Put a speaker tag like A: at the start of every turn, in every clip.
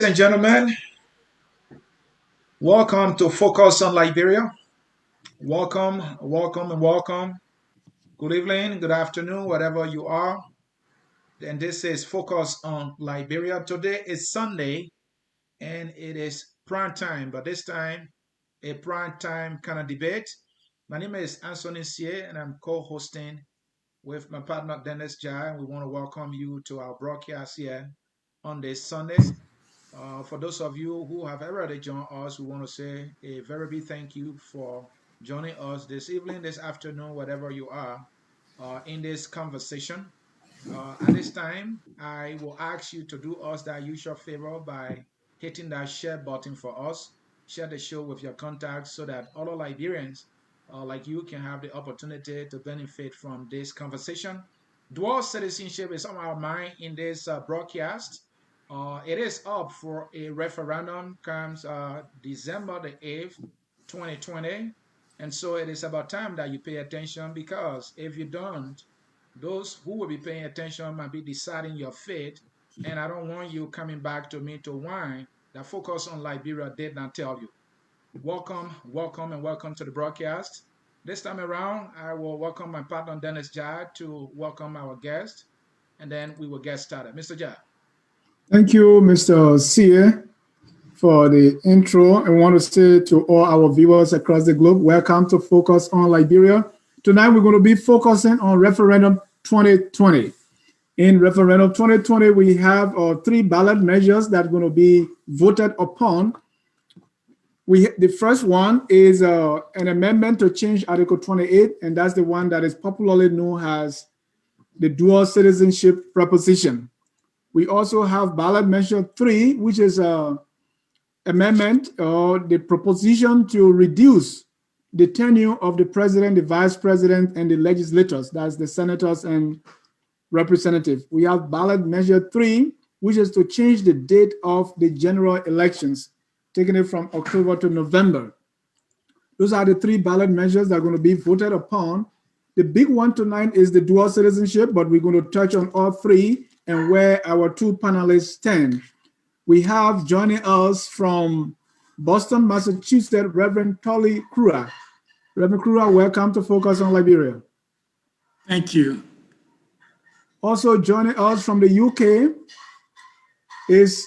A: And gentlemen, welcome to Focus on Liberia. Welcome, welcome, and welcome. Good evening, good afternoon, wherever you are. And this is Focus on Liberia. Today is Sunday and it is prime time, but this time, a prime time kind of debate. My name is Anthony Sie, and I'm co hosting with my partner Dennis Jai. We want to welcome you to our broadcast here on this Sunday. For those of you who have already joined us, we want to say a very big thank you for joining us this evening, this afternoon, whatever you are, in this conversation. At this time, I will ask you to do us that usual favor by hitting that share button for us. Share the show with your contacts so that other Liberians like you can have the opportunity to benefit from this conversation. Dual citizenship is on our mind in this broadcast. It is up for a referendum comes December the 8th, 2020. And so it is about time that you pay attention because if you don't, those who will be paying attention might be deciding your fate. And I don't want you coming back to me to whine that Focus on Liberia did not tell you. Welcome, welcome, and welcome to the broadcast. This time around, I will welcome my partner Dennis Jad to welcome our guest, and then we will get started. Mr. Jad.
B: Thank you, Mr. Sie, for the intro. I want to say to all our viewers across the globe, welcome to Focus on Liberia. Tonight, we're going to be focusing on Referendum 2020. In Referendum 2020, we have three ballot measures that are going to be voted upon. The first one is an amendment to change Article 28, and that's the one that is popularly known as the dual citizenship proposition. We also have ballot measure 3, which is an amendment or the proposition to reduce the tenure of the president, the vice president, and the legislators, that's the senators and representatives. We have ballot measure 3, which is to change the date of the general elections, taking it from October to November. Those are the three ballot measures that are going to be voted upon. The big one tonight is the dual citizenship, but we're going to touch on all three and where our two panelists stand. We have joining us from Boston, Massachusetts, Reverend Torli Kruah. Reverend Kruah, welcome to Focus on Liberia.
C: Thank you.
B: Also joining us from the UK is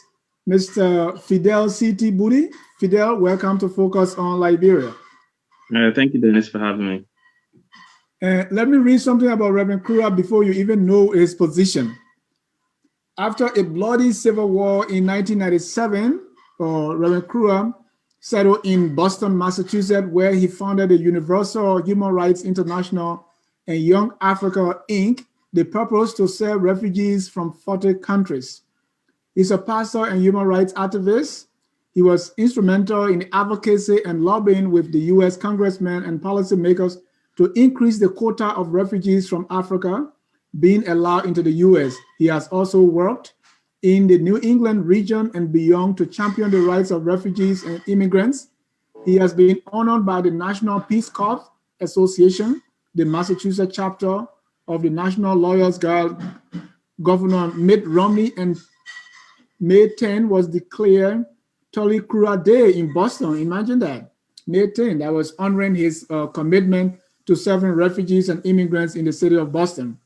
B: Mr. Fidel C.T. Budy. Fidel, welcome to Focus on Liberia.
D: Thank you, Dennis, for having me.
B: Let me read something about Reverend Kruah before you even know his position. After a bloody civil war in 1997, Reverend Kruah settled in Boston, Massachusetts, where he founded the Universal Human Rights International and Young Africa, Inc., the purpose to serve refugees from 40 countries. He's a pastor and human rights activist. He was instrumental in advocacy and lobbying with the U.S. congressmen and policymakers to increase the quota of refugees from Africa being allowed into the U.S. He has also worked in the New England region and beyond to champion the rights of refugees and immigrants. He has been honored by the National Peace Corps Association, the Massachusetts chapter of the National Lawyers Guild. Governor Mitt Romney, and May 10 was declared Torli Kruah Day in Boston. Imagine that. May 10, that was honoring his commitment to serving refugees and immigrants in the city of Boston.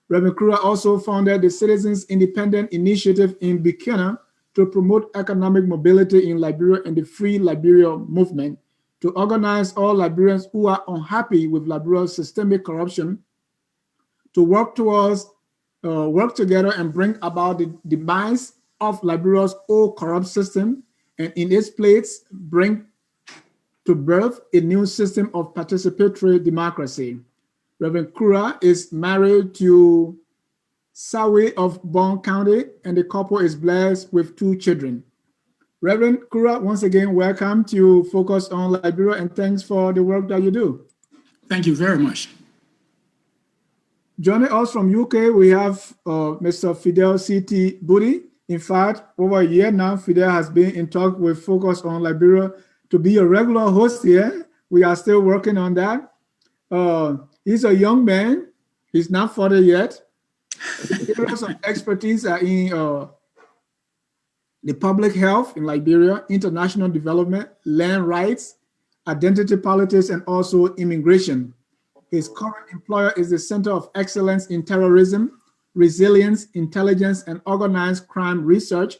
B: Reverend Kruah also founded the Citizens Independent Initiative in Buchanan to promote economic mobility in Liberia and the Free Liberia movement, to organize all Liberians who are unhappy with Liberia's systemic corruption, to work together and bring about the demise of Liberia's old corrupt system, and in its place, bring to birth a new system of participatory democracy. Reverend Kruah is married to Sawe of Bond County, and the couple is blessed with 2 children. Reverend Kruah, once again, welcome to Focus on Liberia, and thanks for the work that you do.
C: Thank you very much.
B: Joining us from UK, we have Mr. Fidel C.T. Budy. In fact, over a year now, Fidel has been in talk with Focus on Liberia to be a regular host here. We are still working on that. He's a young man. He's not 40 yet. His areas of expertise are in the public health in Liberia, international development, land rights, identity politics, and also immigration. His current employer is the Center of Excellence in Terrorism, Resilience, Intelligence, and Organized Crime Research.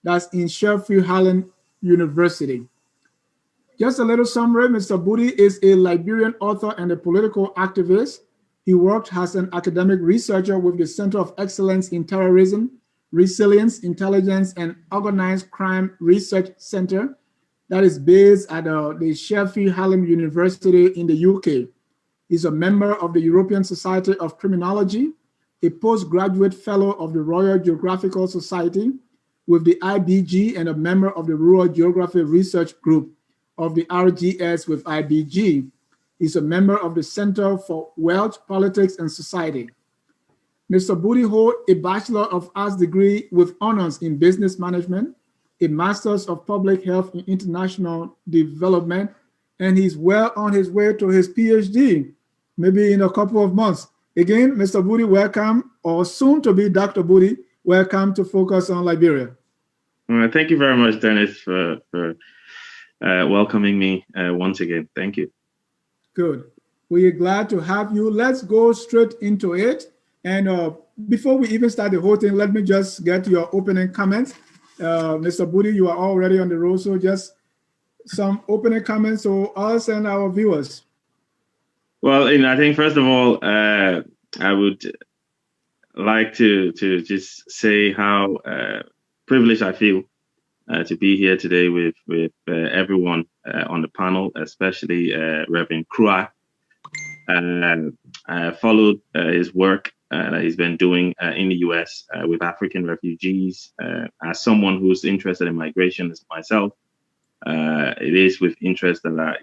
B: That's in Sheffield Hallam University. Just a little summary, Mr. Budy is a Liberian author and a political activist. He worked as an academic researcher with the Center of Excellence in Terrorism, Resilience, Intelligence, and Organized Crime Research Center that is based at the Sheffield Hallam University in the UK. He's a member of the European Society of Criminology, a postgraduate fellow of the Royal Geographical Society with the IBG, and a member of the Rural Geography Research Group of the RGS with IBG. He's a member of the Center for Wealth, Politics, and Society. Mr. Budy holds a Bachelor of Arts degree with honors in business management, a Master's of Public Health in International Development, and he's well on his way to his PhD, maybe in a couple of months. Again, Mr. Budy, welcome, or soon to be Dr. Budy, welcome to Focus on Liberia.
D: Thank you very much, Dennis, for welcoming me once again. Thank you.
B: Good. We're glad to have you. Let's go straight into it. And before we even start the whole thing, let me just get your opening comments. Mr. Budy, you are already on the road, so just some opening comments to us and our viewers.
D: Well, I think first of all, I would like to just say how privileged I feel to be here today with everyone on the panel, especially Reverend Kruah. I followed his work that he's been doing in the U.S. With African refugees. As someone who's interested in migration as myself, it is with interest that I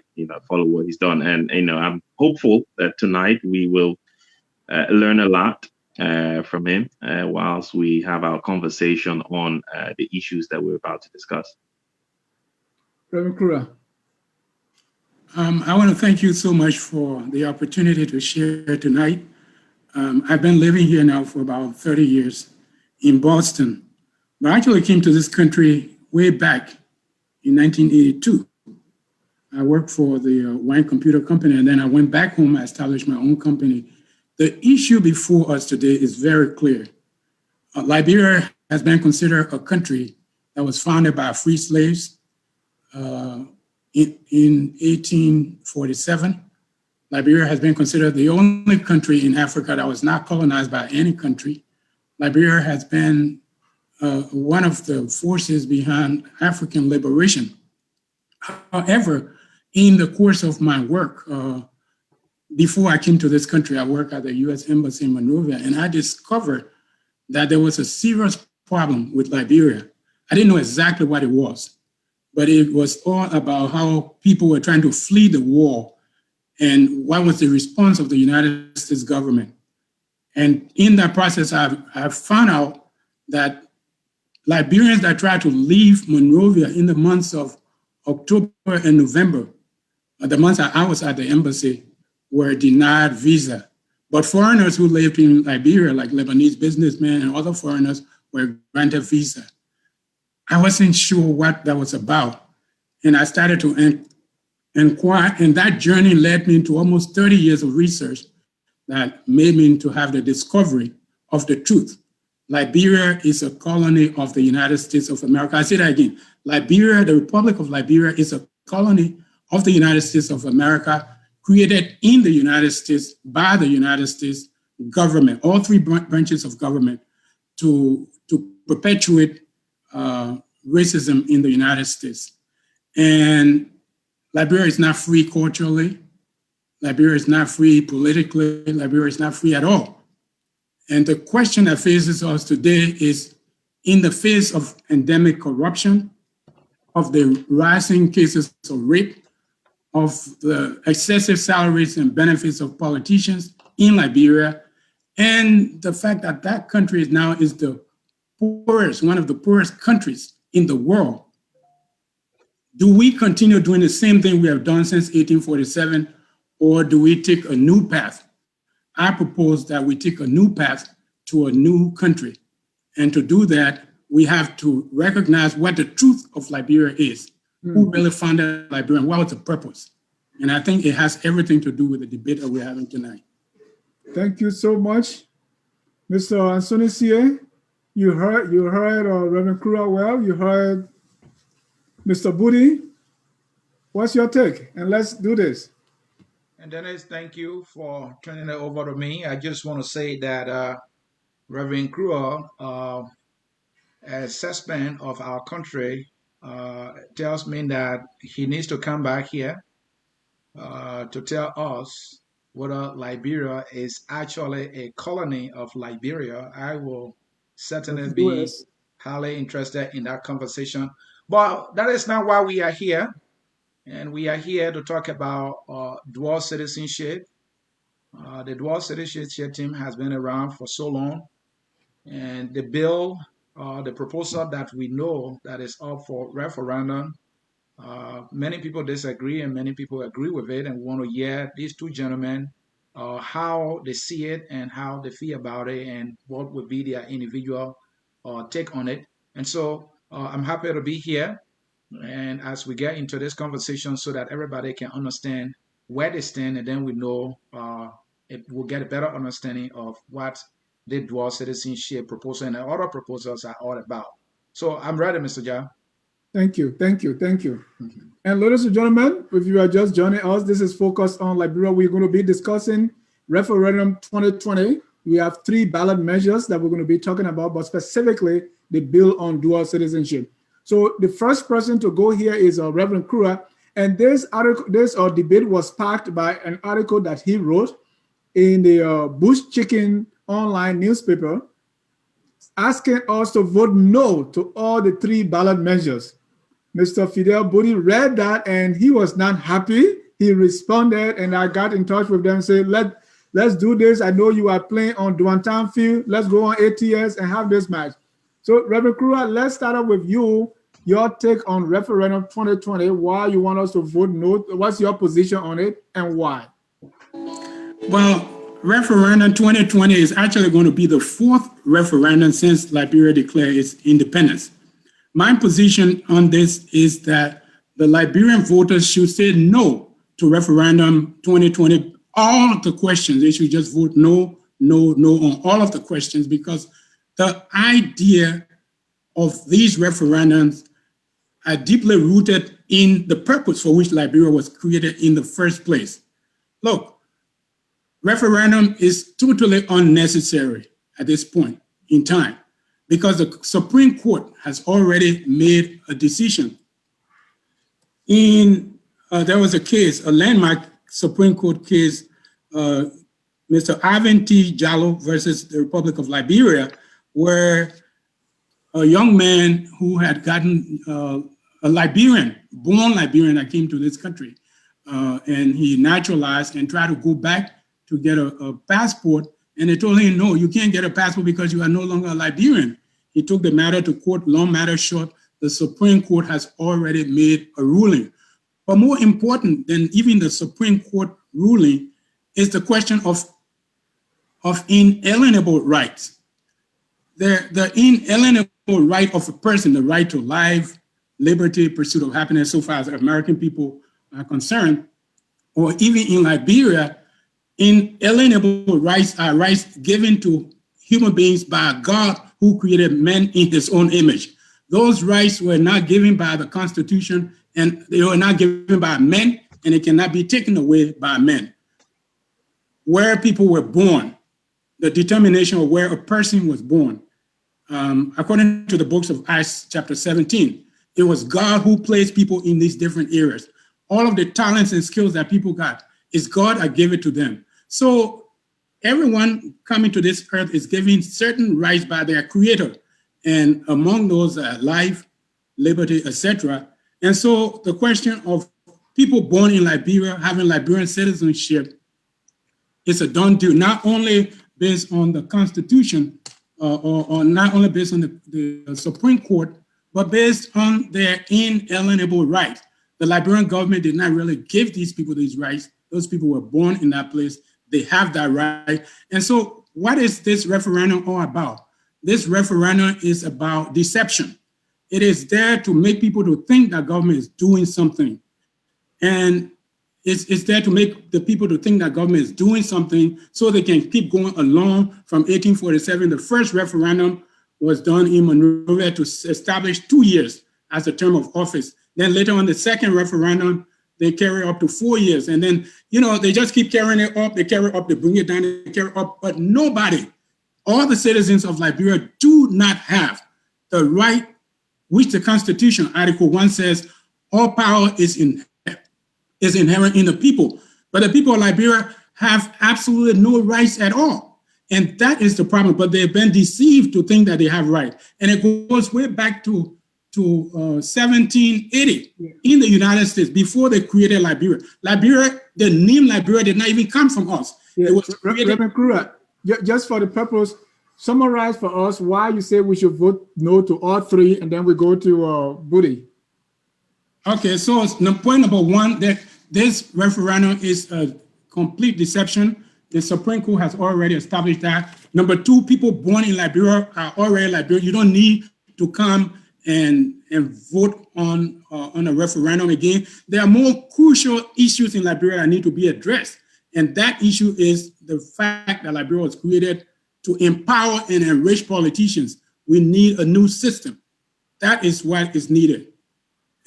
D: follow what he's done, and I'm hopeful that tonight we will learn a lot from him whilst we have our conversation on the issues that we're about to discuss.
B: Reverend Kruah.
C: I want to thank you so much for the opportunity to share tonight. I've been living here now for about 30 years in Boston, but I actually came to this country way back in 1982. I worked for the wine computer company, and then I went back home. I established my own company. The issue before us today is very clear. Liberia has been considered a country that was founded by free slaves in 1847. Liberia has been considered the only country in Africa that was not colonized by any country. Liberia has been one of the forces behind African liberation. However, in the course of my work, before I came to this country, I worked at the U.S. Embassy in Monrovia, and I discovered that there was a serious problem with Liberia. I didn't know exactly what it was, but it was all about how people were trying to flee the war and what was the response of the United States government. And in that process, I've found out that Liberians that tried to leave Monrovia in the months of October and November, the months that I was at the embassy, were denied visa. But foreigners who lived in Liberia, like Lebanese businessmen and other foreigners, were granted visa. I wasn't sure what that was about. And I started to inquire, and that journey led me into almost 30 years of research that made me to have the discovery of the truth. Liberia is a colony of the United States of America. I say that again. Liberia, the Republic of Liberia, is a colony of the United States of America, created in the United States by the United States government, all three branches of government, to perpetuate racism in the United States. And Liberia is not free culturally. Liberia is not free politically. Liberia is not free at all. And the question that faces us today is, in the face of endemic corruption, of the rising cases of rape, of the excessive salaries and benefits of politicians in Liberia, and the fact that that country now is the poorest, one of the poorest countries in the world. Do we continue doing the same thing we have done since 1847, or do we take a new path? I propose that we take a new path to a new country. And to do that, we have to recognize what the truth of Liberia is. Who really founded Liberia and what was the purpose? And I think it has everything to do with the debate that we're having tonight.
B: Thank you so much. Mr. Ansonisie, you heard Reverend Kruah well. You heard Mr. Budy. What's your take? And let's do this.
A: And Dennis, thank you for turning it over to me. I just want to say that Reverend Kruah, assessment of our country tells me that he needs to come back here to tell us whether Liberia is actually a colony of Liberia. I will certainly be highly interested in that conversation. But that is not why we are here. And we are here to talk about dual citizenship. The dual citizenship team has been around for so long. And the bill, the proposal that we know that is up for referendum, many people disagree and many people agree with it, and want to hear these two gentlemen how they see it and how they feel about it and what would be their individual take on it. And so I'm happy to be here, and as we get into this conversation so that everybody can understand where they stand, and then we know we'll get a better understanding of what the dual citizenship proposal and the other proposals are all about. So I'm ready, Mr. Jha.
B: Thank you. And ladies and gentlemen, if you are just joining us, this is Focus on Liberia. We're going to be discussing Referendum 2020. We have 3 ballot measures that we're going to be talking about, but specifically the bill on dual citizenship. So the first person to go here is Reverend Kruah, and this debate was sparked by an article that he wrote in the Bush Chicken online newspaper, asking us to vote no to all the 3 ballot measures. Mr. Fidel Budy read that and he was not happy. He responded, and I got in touch with them and said, let's do this. I know you are playing on Duantan Field. Let's go on ATS and have this match. So Reverend Kruah, let's start off with you. Your take on Referendum 2020, why you want us to vote no, what's your position on it and why?
C: Well, Referendum 2020 is actually going to be the 4th referendum since Liberia declared its independence. My position on this is that the Liberian voters should say no to Referendum 2020. All of the questions, they should just vote no on all of the questions, because the idea of these referendums are deeply rooted in the purpose for which Liberia was created in the first place. Look, referendum is totally unnecessary at this point in time, because the Supreme Court has already made a decision. There was a case, a landmark Supreme Court case, Mr. Ivan T. Jallo versus the Republic of Liberia, where a young man who had gotten a Liberian, born Liberian that came to this country, and he naturalized and tried to go back to get a passport, and they told him, no, you can't get a passport because you are no longer a Liberian. He took the matter to court. Long matter short, the Supreme Court has already made a ruling. But more important than even the Supreme Court ruling is the question of inalienable rights. The inalienable right of a person, the right to life, liberty, pursuit of happiness, so far as American people are concerned, or even in Liberia, inalienable rights are rights given to human beings by God who created men in his own image. Those rights were not given by the Constitution, and they were not given by men, and it cannot be taken away by men. Where people were born, the determination of where a person was born, according to the books of Acts chapter 17, it was God who placed people in these different areas. All of the talents and skills that people got, is God that gave it to them. So everyone coming to this earth is given certain rights by their creator. And among those are life, liberty, etc. And so the question of people born in Liberia having Liberian citizenship is a done deal, not only based on the Constitution or not only based on the Supreme Court, but based on their inalienable rights. The Liberian government did not really give these people these rights. Those people were born in that place. They have that right. And so what is this referendum all about? this referendum is about deception. It is there to make people to think that government is doing something. And it's there to make the people to think that government is doing something so they can keep going along from 1847. The first referendum was done in Monrovia to establish 2 years as a term of office. Then later on, the second referendum, they carry up to 4 years. And then, they just keep carrying it up. They carry up, they bring it down, they carry up. But nobody, all the citizens of Liberia do not have the right, which the Constitution, Article 1 says, all power is inherent in the people. But the people of Liberia have absolutely no rights at all. And that is the problem. But they've been deceived to think that they have rights. And it goes way back to 1780 in the United States, before they created Liberia. Liberia, the name Liberia did not even come from us.
B: Yeah.
C: It was created.
B: Reverend Kruah, just for the purpose, summarize for us why you say we should vote no to all three, and then we go to Budy.
C: Okay, so point number one, that this referendum is a complete deception. The Supreme Court has already established that. Number two, people born in Liberia are already Liberia. You don't need to come and vote on a referendum again. There are more crucial issues in Liberia that need to be addressed. And that issue is the fact that Liberia was created to empower and enrich politicians. We need a new system. That is what is needed,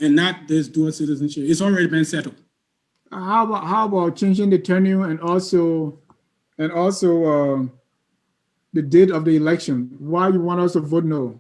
C: and not this dual citizenship. It's already been settled.
B: How about changing the tenure and also the date of the election? Why you want us to vote no?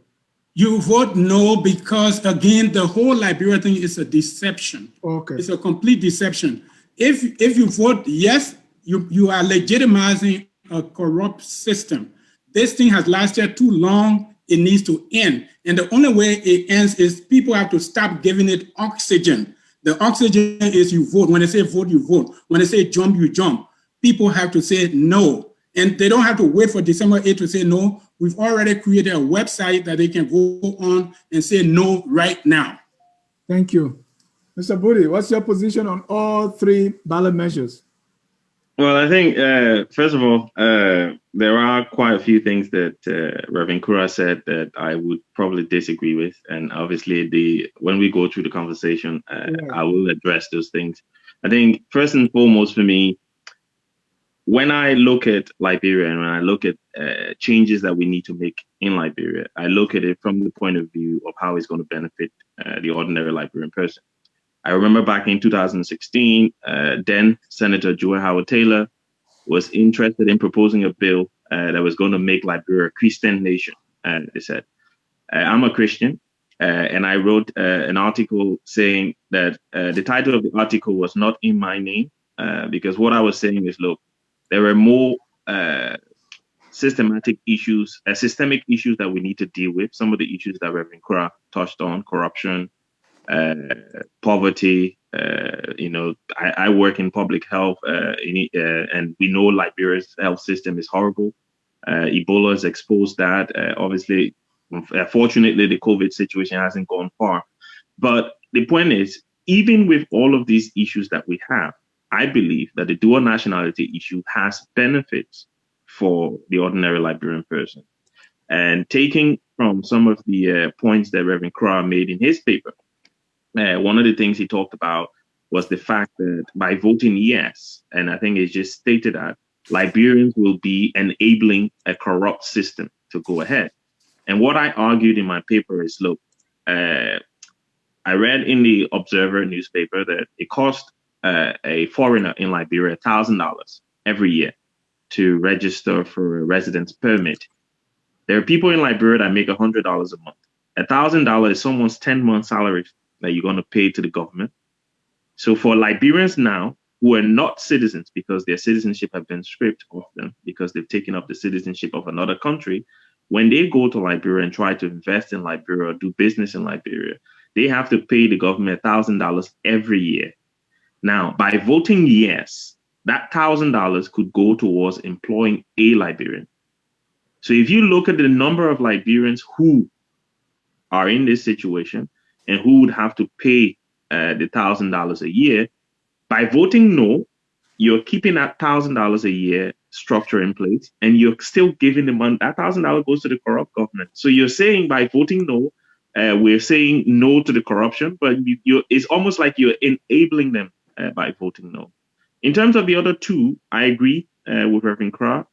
C: You vote no because, again, the whole Liberia thing is a deception.
B: Okay.
C: It's a complete deception. If you vote yes, you are legitimizing a corrupt system. This thing has lasted too long. It needs to end. And the only way it ends is people have to stop giving it oxygen. The oxygen is you vote. When they say vote, you vote. When they say jump, you jump. People have to say no. And they don't have to wait for December 8th to say no. We've already created a website that they can go on and say no right now.
B: Thank you. Mr. Budy, what's your position on all three ballot measures?
D: Well, I think, first of all, there are quite a few things that Reverend Kruah said that I would probably disagree with. And obviously, when we go through the conversation, I will address those things. I think, first and foremost for me, when I look at Liberia and when I look at changes that we need to make in Liberia, I look at it from the point of view of how it's going to benefit the ordinary Liberian person. I remember back in 2016, then Senator Joy Howard Taylor was interested in proposing a bill that was going to make Liberia a Christian nation. And they said, I'm a Christian, and I wrote an article saying that the title of the article was not in my name, because what I was saying is, look, there are more systemic issues that we need to deal with. Some of the issues that Reverend Kruah touched on: corruption, poverty. I work in public health, and we know Liberia's health system is horrible. Ebola has exposed that. Obviously, fortunately, the COVID situation hasn't gone far. But the point is, even with all of these issues that we have, I believe that the dual nationality issue has benefits for the ordinary Liberian person. And taking from some of the points that Reverend Kruah made in his paper, one of the things he talked about was the fact that by voting yes, and I think it just stated that, Liberians will be enabling a corrupt system to go ahead. And what I argued in my paper is, look, I read in the Observer newspaper that it cost a foreigner in Liberia $1,000 every year to register for a residence permit. There are people in Liberia that make $100 a month. $1,000 is someone's 10-month salary that you're going to pay to the government. So for Liberians now who are not citizens because their citizenship have been stripped of them because they've taken up the citizenship of another country, when they go to Liberia and try to invest in Liberia or do business in Liberia, they have to pay the government $1,000 every year. Now, by voting yes, that $1,000 could go towards employing a Liberian. So if you look at the number of Liberians who are in this situation and who would have to pay the $1,000 a year, by voting no, you're keeping that $1,000 a year structure in place, and you're still giving the money. That $1,000 goes to the corrupt government. So you're saying by voting no, we're saying no to the corruption, but it's almost like you're enabling them by voting no. In terms of the other two, I agree with Reverend Kruah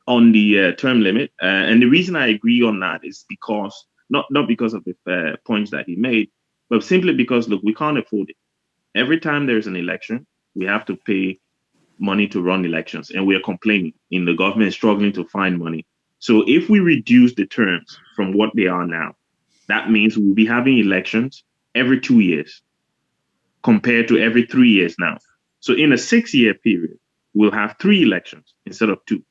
D: on the term limit, and the reason I agree on that is because not because of the points that he made, but simply because, look, we can't afford it. Every time there's an election, we have to pay money to run elections, and we are complaining in the government struggling to find money. So if we reduce the terms from what they are now, that means we'll be having elections every 2 years compared to every 3 years now. So in a 6-year period, we'll have 3 elections instead of 2.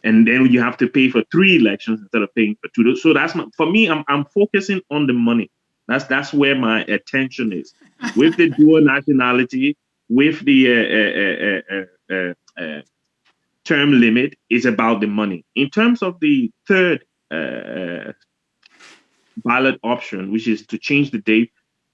D: And then you have to pay for 3 elections instead of paying for 2. So that's for me, I'm focusing on the money. That's where my attention is. With the dual nationality, with the term limit, is about the money. In terms of the third ballot option, which is to change the date,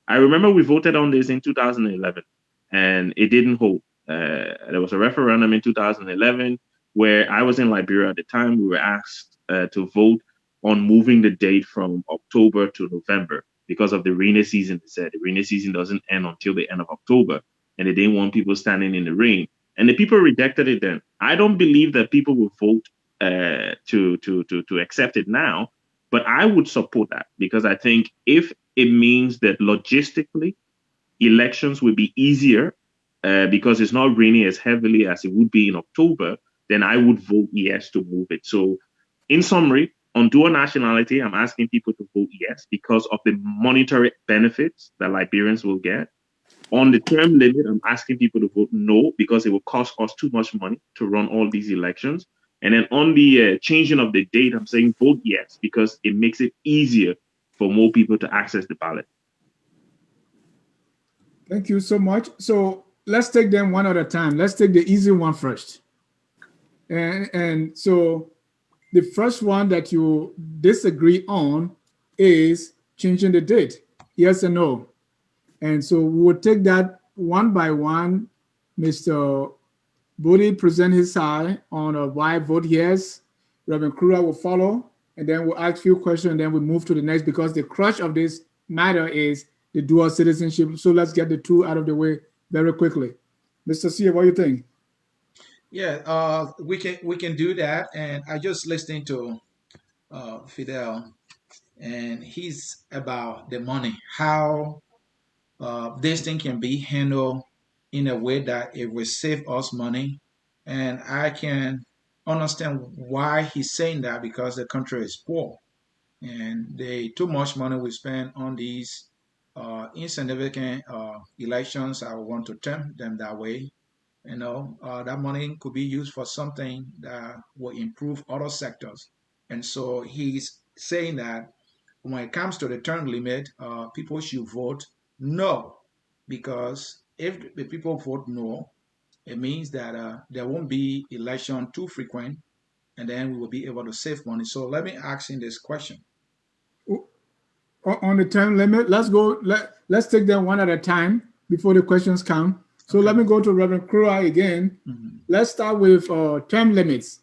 D: I remember we voted on this in 2011, and it didn't hold. There was a referendum in 2011 where I was in Liberia at the time. We were asked to vote on moving the date from October to November because of the rainy season. They said the rainy season doesn't end until the end of October, and they didn't want people standing in the rain. And the people rejected it then. I don't believe that people will vote to accept it now, but I would support that because I think if it means that logistically elections will be easier because it's not raining as heavily as it would be in October, then I would vote yes to move it. So in summary, on dual nationality, I'm asking people to vote yes because of the monetary benefits that Liberians will get. On the term limit, I'm asking people to vote no because it will cost us too much money to run all these elections. And then on the changing of the date, I'm saying vote yes because it makes it easier for more people to access the ballot.
B: Thank you so much. So let's take them one at a time. Let's take the easy one first. And so the first one that you disagree on is changing the date, yes or no. And so we will take that one by one. Mr. Budy present his side on why vote yes. Reverend Kruah will follow, and then we'll ask you questions, and then we move to the next because the crux of this matter is the dual citizenship. So let's get the two out of the way very quickly. Mr. Sia, what do you think?
A: Yeah, we can do that. And I just listening to Fidel, and he's about the money, how this thing can be handled in a way that it will save us money. And I can understand why he's saying that because the country is poor and they too much money we spend on these insignificant elections. I want to term them that way. That money could be used for something that will improve other sectors. And so he's saying that when it comes to the term limit, people should vote no, because if the people vote no, it means that there won't be election too frequent, and then we will be able to save money. So let me ask him this question.
B: On the term limit, let's go. Let's take them one at a time before the questions come. So let me go to Reverend Kruah again. Mm-hmm. Let's start with term limits.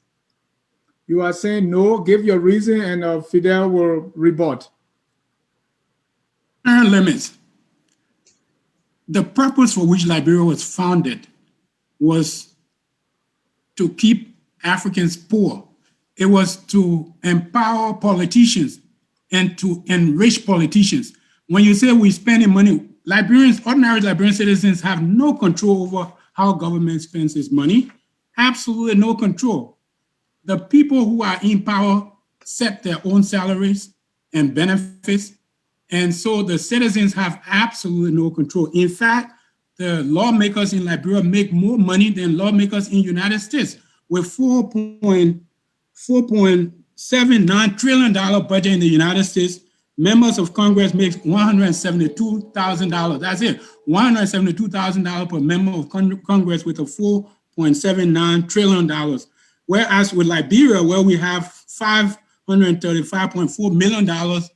B: You are saying no, give your reason, and Fidel will rebut.
C: Term limits. The purpose for which Liberia was founded was to keep Africans poor. It was to empower politicians and to enrich politicians. When you say we're spending money, Liberians, ordinary Liberian citizens have no control over how government spends its money. Absolutely no control. The people who are in power set their own salaries and benefits. And so the citizens have absolutely no control. In fact, the lawmakers in Liberia make more money than lawmakers in the United States. With $4.79 trillion budget in the United States, members of Congress make $172,000. That's it, $172,000 per member of Congress with a $4.79 trillion. Whereas with Liberia, where we have $535.4 million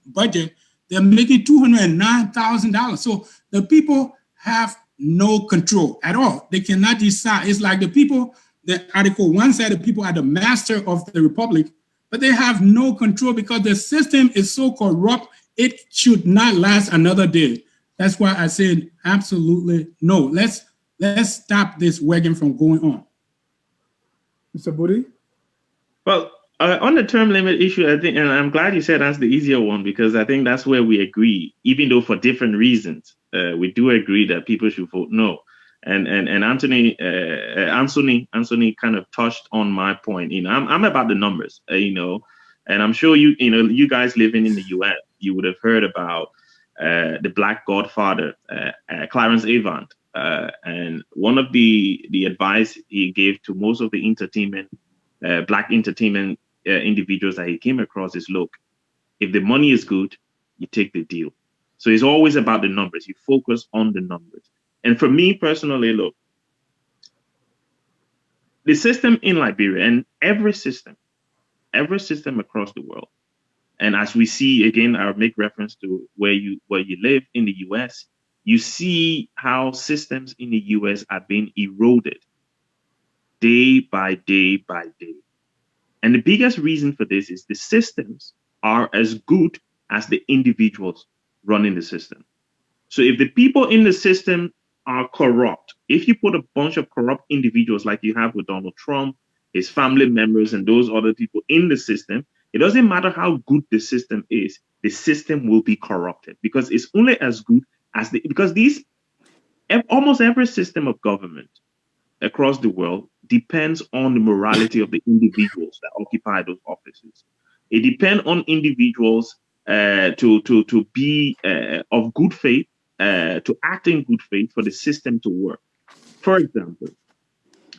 C: budget, they're making $209,000. So the people have no control at all. They cannot decide. It's like the people the Article 1 said the people are the master of the republic, but they have no control because the system is so corrupt, it should not last another day. That's why I said absolutely no. Let's stop this wagon from going on.
B: Mr. Budy?
D: Well, on the term limit issue, I think, and I'm glad you said that's the easier one, because I think that's where we agree, even though for different reasons. We do agree that people should vote no. And Anthony kind of touched on my point. I'm about the numbers, and I'm sure you guys living in the U.S., you would have heard about the Black Godfather, Clarence Avant, and one of the advice he gave to most of the Black entertainment individuals that he came across is, look, if the money is good, you take the deal. So it's always about the numbers. You focus on the numbers. And for me personally, look, the system in Liberia and every system across the world, and as we see, again, I'll make reference to where you live in the US, you see how systems in the US are being eroded day by day by day. And the biggest reason for this is the systems are as good as the individuals running the system. So if the people in the system are corrupt, if you put a bunch of corrupt individuals like you have with Donald Trump, his family members, and those other people in the system, it doesn't matter how good the system is, the system will be corrupted, because it's only as good as almost every system of government across the world depends on the morality of the individuals that occupy those offices. It depends on individuals to be of good faith, to act in good faith for the system to work. For example,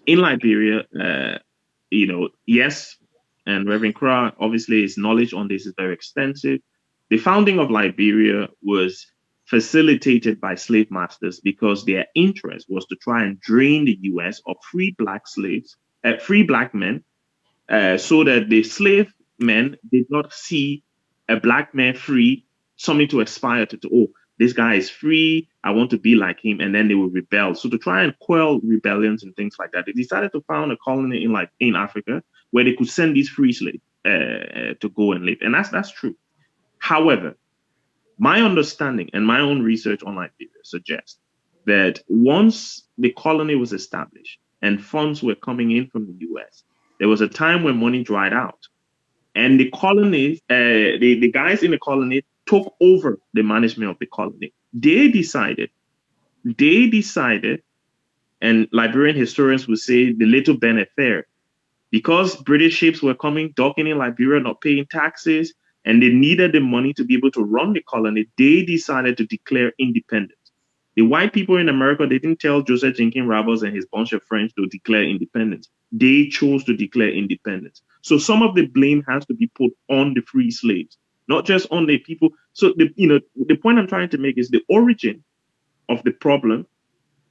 D: in Liberia, yes, and Reverend Kruah, obviously his knowledge on this is very extensive. The founding of Liberia was facilitated by slave masters because their interest was to try and drain the US of free black men, so that the slave men did not see a black man free something to aspire to. Oh, this guy is free, I want to be like him, and then they would rebel. So to try and quell rebellions and things like that, they decided to found a colony in Africa where they could send these free slaves to go and live, and that's true. However, my understanding and my own research on Liberia suggests that once the colony was established and funds were coming in from the US, there was a time when money dried out, and the colonies, the guys in the colony took over the management of the colony. They decided, and Liberian historians would say the Little Ben affair, because British ships were coming, docking in Liberia, not paying taxes, and they needed the money to be able to run the colony, they decided to declare independence. The white people in America, they didn't tell Joseph Jenkins Roberts and his bunch of friends to declare independence. They chose to declare independence. So some of the blame has to be put on the free slaves, not just on the people. So the point I'm trying to make is the origin of the problem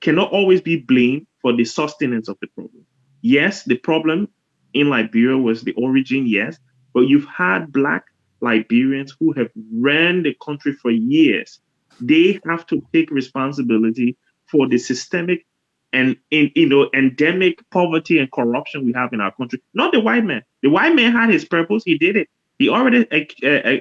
D: cannot always be blamed for the sustenance of the problem. Yes, the problem in Liberia was the origin, yes, but you've had Black Liberians who have ran the country for years. They have to take responsibility for the systemic and endemic poverty and corruption we have in our country. Not the white man. The white man had his purpose. He did it. He already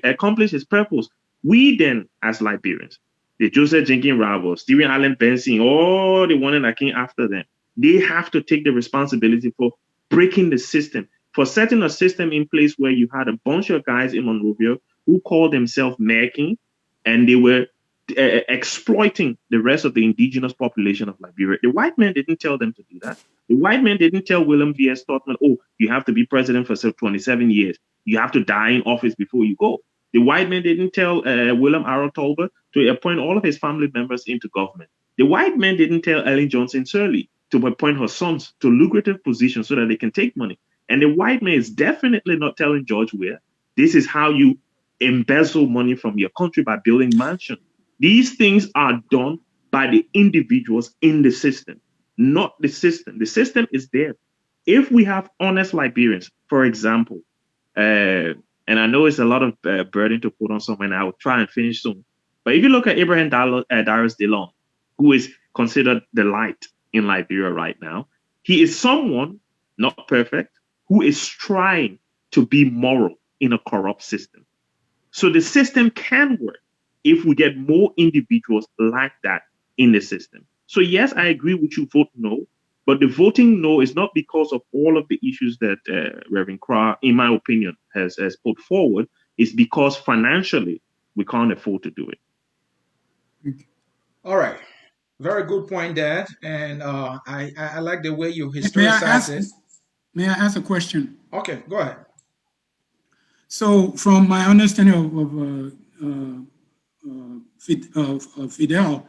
D: accomplished his purpose. We then, as Liberians, the Joseph Jenkins Roberts, Stephen Allen Benson, all the one that came after them, they have to take the responsibility for breaking the system, for setting a system in place where you had a bunch of guys in Monrovia who called themselves American, and they were exploiting the rest of the indigenous population of Liberia. The white man didn't tell them to do that. The white man didn't tell William V.S. Todman, oh, you have to be president for 27 years. You have to die in office before you go. The white man didn't tell William R. Tolbert to appoint all of his family members into government. The white man didn't tell Ellen Johnson Sirleaf to appoint her sons to lucrative positions so that they can take money. And the white man is definitely not telling George Weah, this is how you embezzle money from your country by building mansions. These things are done by the individuals in the system, not the system. The system is there. If we have honest Liberians, for example, and I know it's a lot of burden to put on someone, I will try and finish soon. But if you look at Abraham Darius DeLong, who is considered the light in Liberia right now, he is someone not perfect, who is trying to be moral in a corrupt system. So the system can work if we get more individuals like that in the system. So yes, I agree with you, vote no, but the voting no is not because of all of the issues that Reverend Kruah, in my opinion, has put forward. It's because financially we can't afford to do it.
A: All right. Very good point, Dad. And I like the way you historicize it.
C: May I ask a question?
A: Okay, go ahead.
C: So, from my understanding of Fidel,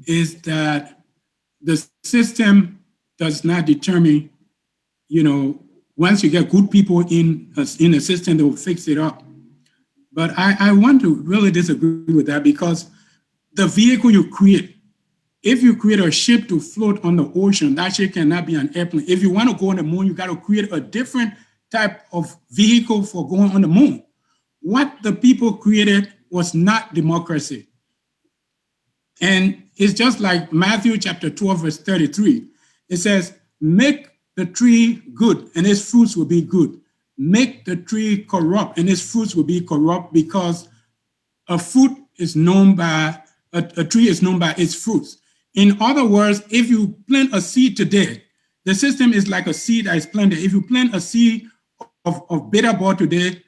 C: is that the system does not determine, once you get good people in a system, they will fix it up. But I want to really disagree with that, because the vehicle you create, if you create a ship to float on the ocean, that ship cannot be an airplane. If you want to go on the moon, you got to create a different type of vehicle for going on the moon. What the people created was not democracy. And it's just like Matthew chapter 12, verse 33. It says, make the tree good and its fruits will be good. Make the tree corrupt and its fruits will be corrupt, because a tree is known by its fruits. In other words, if you plant a seed today, the system is like a seed that is planted. If you plant a seed of bitter ball today,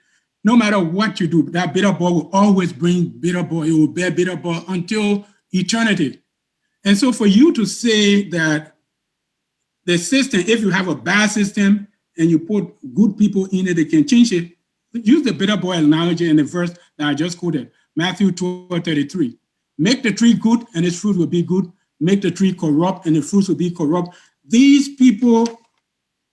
C: no matter what you do, that bitter ball will always bring bitter ball. It will bear bitter ball until eternity. And so for you to say that the system, if you have a bad system and you put good people in it, they can change it, use the bitter ball analogy in the verse that I just quoted, Matthew 12:33. Make the tree good and its fruit will be good. Make the tree corrupt and the fruits will be corrupt. These people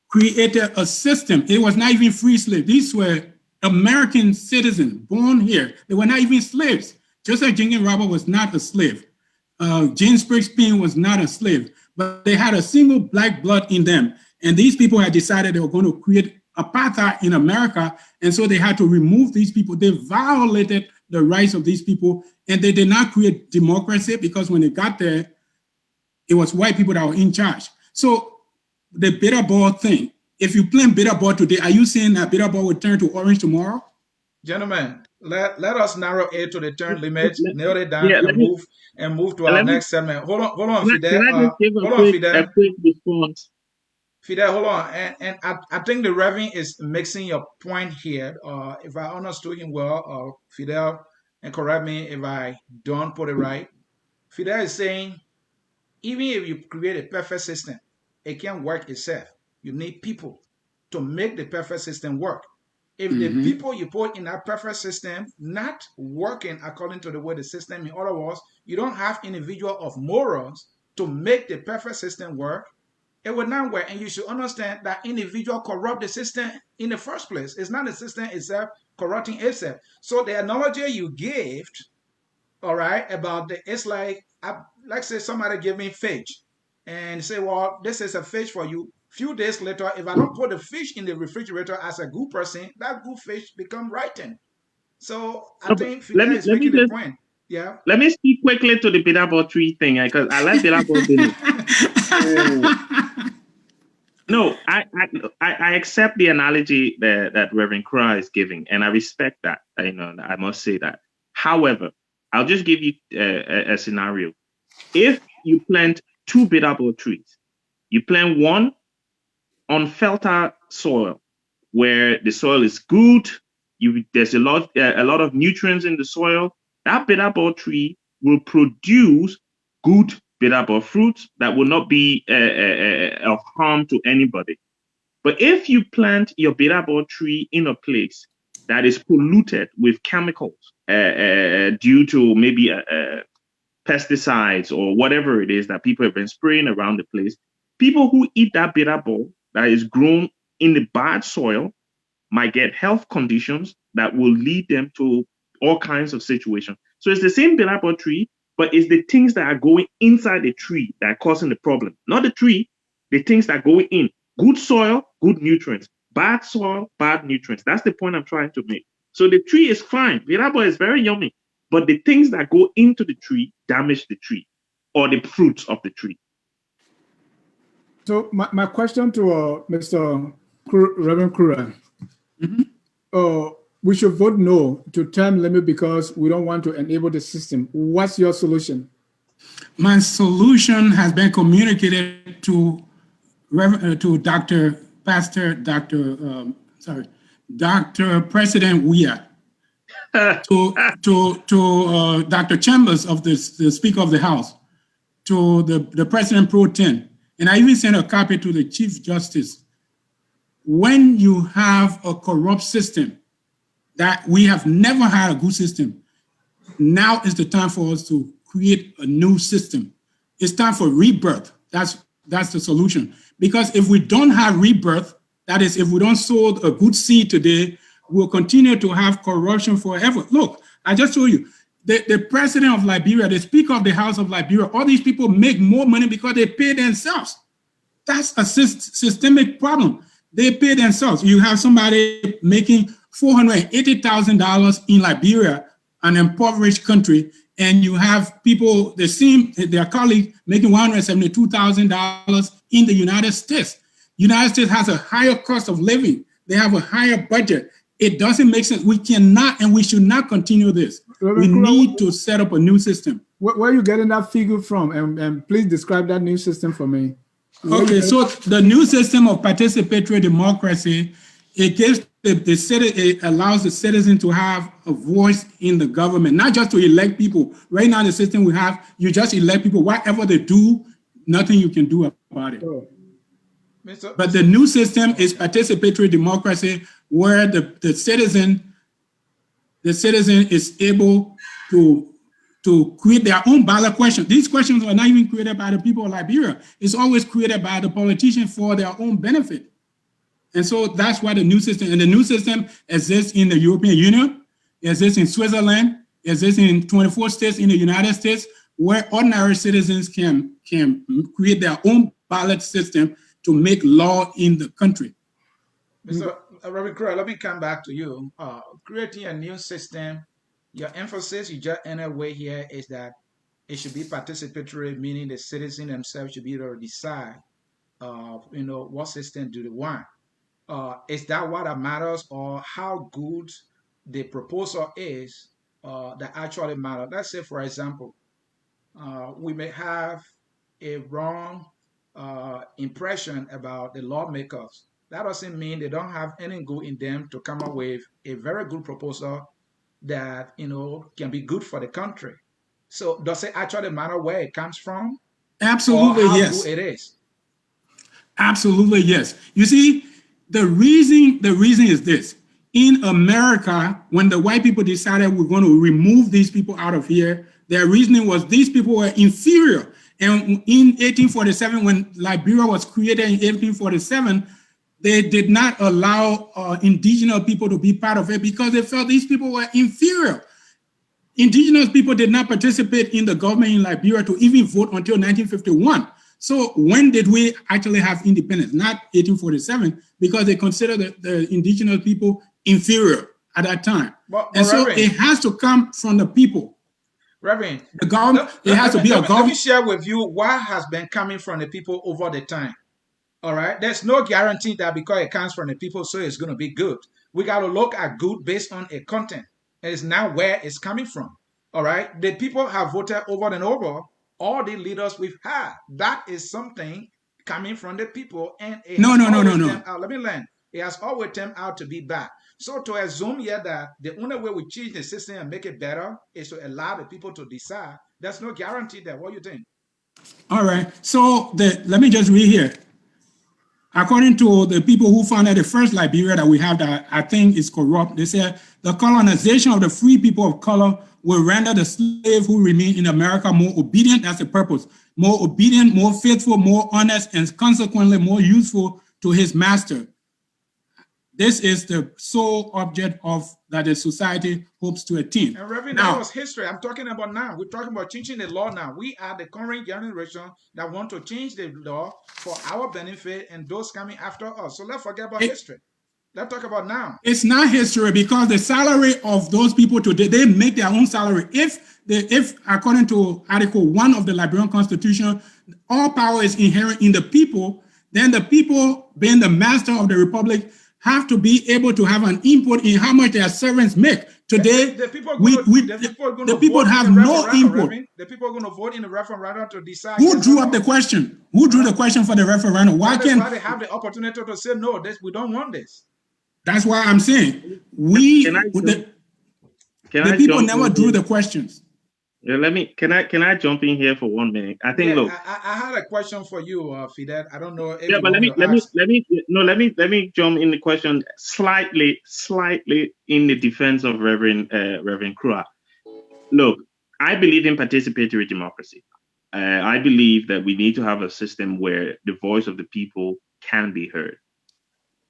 C: created a system. It was not even free slaves. These were American citizens born here. They were not even slaves. Just like Jenkins Robert was not a slave. James Springsteen was not a slave, but they had a single black blood in them. And these people had decided they were going to create apartheid in America. And so they had to remove these people. They violated the rights of these people. And they did not create democracy, because when they got there, it was white people that were in charge. So the bitter ball thing, if you plant bitter ball today, are you saying that bitter ball will turn to orange tomorrow?
A: Gentlemen, let us narrow it to the term limit, nail it down,
D: Yeah,
A: and move to our next segment. Hold on, Fidel.
D: Can I just give a quick response?
A: Fidel, hold on. And I think the Reverend is mixing your point here. If I understood him well, Fidel, and correct me if I don't put it right. Fidel is saying, even if you create a perfect system, it can't work itself. You need people to make the perfect system work. If the people you put in that perfect system not working according to the way the system, in other words, you don't have individual of morals to make the perfect system work, it will not work. And you should understand that individual corrupt the system in the first place. It's not the system itself corrupting itself. So the analogy you gave, all right, about it's like say somebody give me fish and say, well, this is a fish for you. Few days later, if I don't put the fish in the refrigerator as a good person, that good fish become rotten. So I think Fidel is making the point. Yeah.
D: Let me speak quickly to the bitter ball tree thing, because I like bitter ball business. No, I accept the analogy that Reverend Kruah is giving, and I respect that. I must say that. However, I'll just give you a scenario. If you plant 2 bitter ball trees, you plant one on fertile soil where the soil is good, there's a lot of nutrients in the soil, that bitter ball tree will produce good bitter ball fruits that will not be of harm to anybody. But if you plant your bitter ball tree in a place that is polluted with chemicals due to maybe pesticides or whatever it is that people have been spraying around the place, people who eat that bitter ball that is grown in the bad soil might get health conditions that will lead them to all kinds of situations. So it's the same bitter ball tree, but it's the things that are going inside the tree that are causing the problem. Not the tree, the things that go in. Good soil, good nutrients. Bad soil, bad nutrients. That's the point I'm trying to make. So the tree is fine. Bitter ball is very yummy. But the things that go into the tree damage the tree or the fruits of the tree.
B: So my question to Mr. Reverend Kruah, we should vote no to term limit because we don't want to enable the system. What's your solution?
C: My solution has been communicated to Dr. President Weah, to Dr. Chambers of the Speaker of the House, to the President Pro Tem, and I even sent a copy to the Chief Justice. When you have a corrupt system, that we have never had a good system, now is the time for us to create a new system. It's time for rebirth. That's the solution. Because if we don't have rebirth, that is, if we don't sow a good seed today, we'll continue to have corruption forever. Look, I just told you, the president of Liberia, the Speaker of the House of Liberia, all these people make more money because they pay themselves. That's a systemic problem. They pay themselves. You have somebody making $480,000 in Liberia, an impoverished country, and you have people, their colleague making $172,000 in the United States. United States has a higher cost of living. They have a higher budget. It doesn't make sense. We cannot and we should not continue this. We need to set up a new system.
B: Where are you getting that figure from? And please describe that new system for me.
C: Okay, so the new system of participatory democracy, it gives it allows the citizen to have a voice in the government, not just to elect people. Right now, the system we have, you just elect people. Whatever they do, nothing you can do about it. Oh. But the new system is participatory democracy, where the citizen is able to create their own ballot questions. These questions are not even created by the people of Liberia. It's always created by the politicians for their own benefit. And so that's why the new system, and the new system exists in the European Union, exists in Switzerland, exists in 24 states in the United States, where ordinary citizens can create their own ballot system to make law in the country.
A: Mr. Reverend Kruah, let me come back to you. Creating a new system, your emphasis, you just in a way here, is that it should be participatory, meaning the citizen themselves should be able to decide, what system do they want. Is that what matters, or how good the proposal is that actually matters? Let's say, for example, we may have a wrong impression about the lawmakers. That doesn't mean they don't have any good in them to come up with a very good proposal that can be good for the country. So does it actually matter where it comes from?
C: Absolutely,
A: or how
C: yes.
A: good it is?
C: Absolutely, yes. You see, the reason is this. In America, when the white people decided we're going to remove these people out of here, their reasoning was these people were inferior. And in 1847, when Liberia was created in 1847, they did not allow indigenous people to be part of it because they felt these people were inferior. Indigenous people did not participate in the government in Liberia to even vote until 1951. So when did we actually have independence? Not 1847, because they considered the indigenous people inferior at that time. And so it has to come from the people.
A: Reverend,
C: the government, it has to be a government.
A: Let me share with you what has been coming from the people over the time. All right. There's no guarantee that because it comes from the people, so it's going to be good. We got to look at good based on a content. And it's now where it's coming from. All right. The people have voted over and over all the leaders we've had. That is something coming from the people. And it
C: no.
A: Let me learn. It has always turned out to be bad. So to assume here that the only way we change the system and make it better is to allow the people to decide, there's no guarantee there. What do you think?
C: All right. So let me just read here. According to the people who founded the first Liberia that we have that I think is corrupt, they said the colonization of the free people of color will render the slave who remain in America more obedient. That's the purpose. More obedient, more faithful, more honest, and consequently more useful to his master. This is the sole object of that the society hopes to attain.
A: And Reverend, that was history. I'm talking about now. We're talking about changing the law now. We are the current generation that want to change the law for our benefit and those coming after us. So let's forget about history. Let's talk about now.
C: It's not history because the salary of those people today, they make their own salary. If according to Article 1 of the Liberian Constitution, all power is inherent in the people, then the people, being the master of the republic, have to be able to have an input in how much their servants make. Today,
A: the people
C: the people have no input.
A: The people are going to vote in the referendum to decide.
C: Who drew up the question? Who drew the question for the referendum? Why
A: they have the opportunity to say no? We don't want this.
C: That's why I'm saying the people never drew the questions.
D: Yeah, can I jump in here for 1 minute? I think look,
A: I had a question for you, Fidel. I don't know if
D: but let me jump in the question slightly in the defense of Reverend Kruah. Look, I believe in participatory democracy. I believe that we need to have a system where the voice of the people can be heard.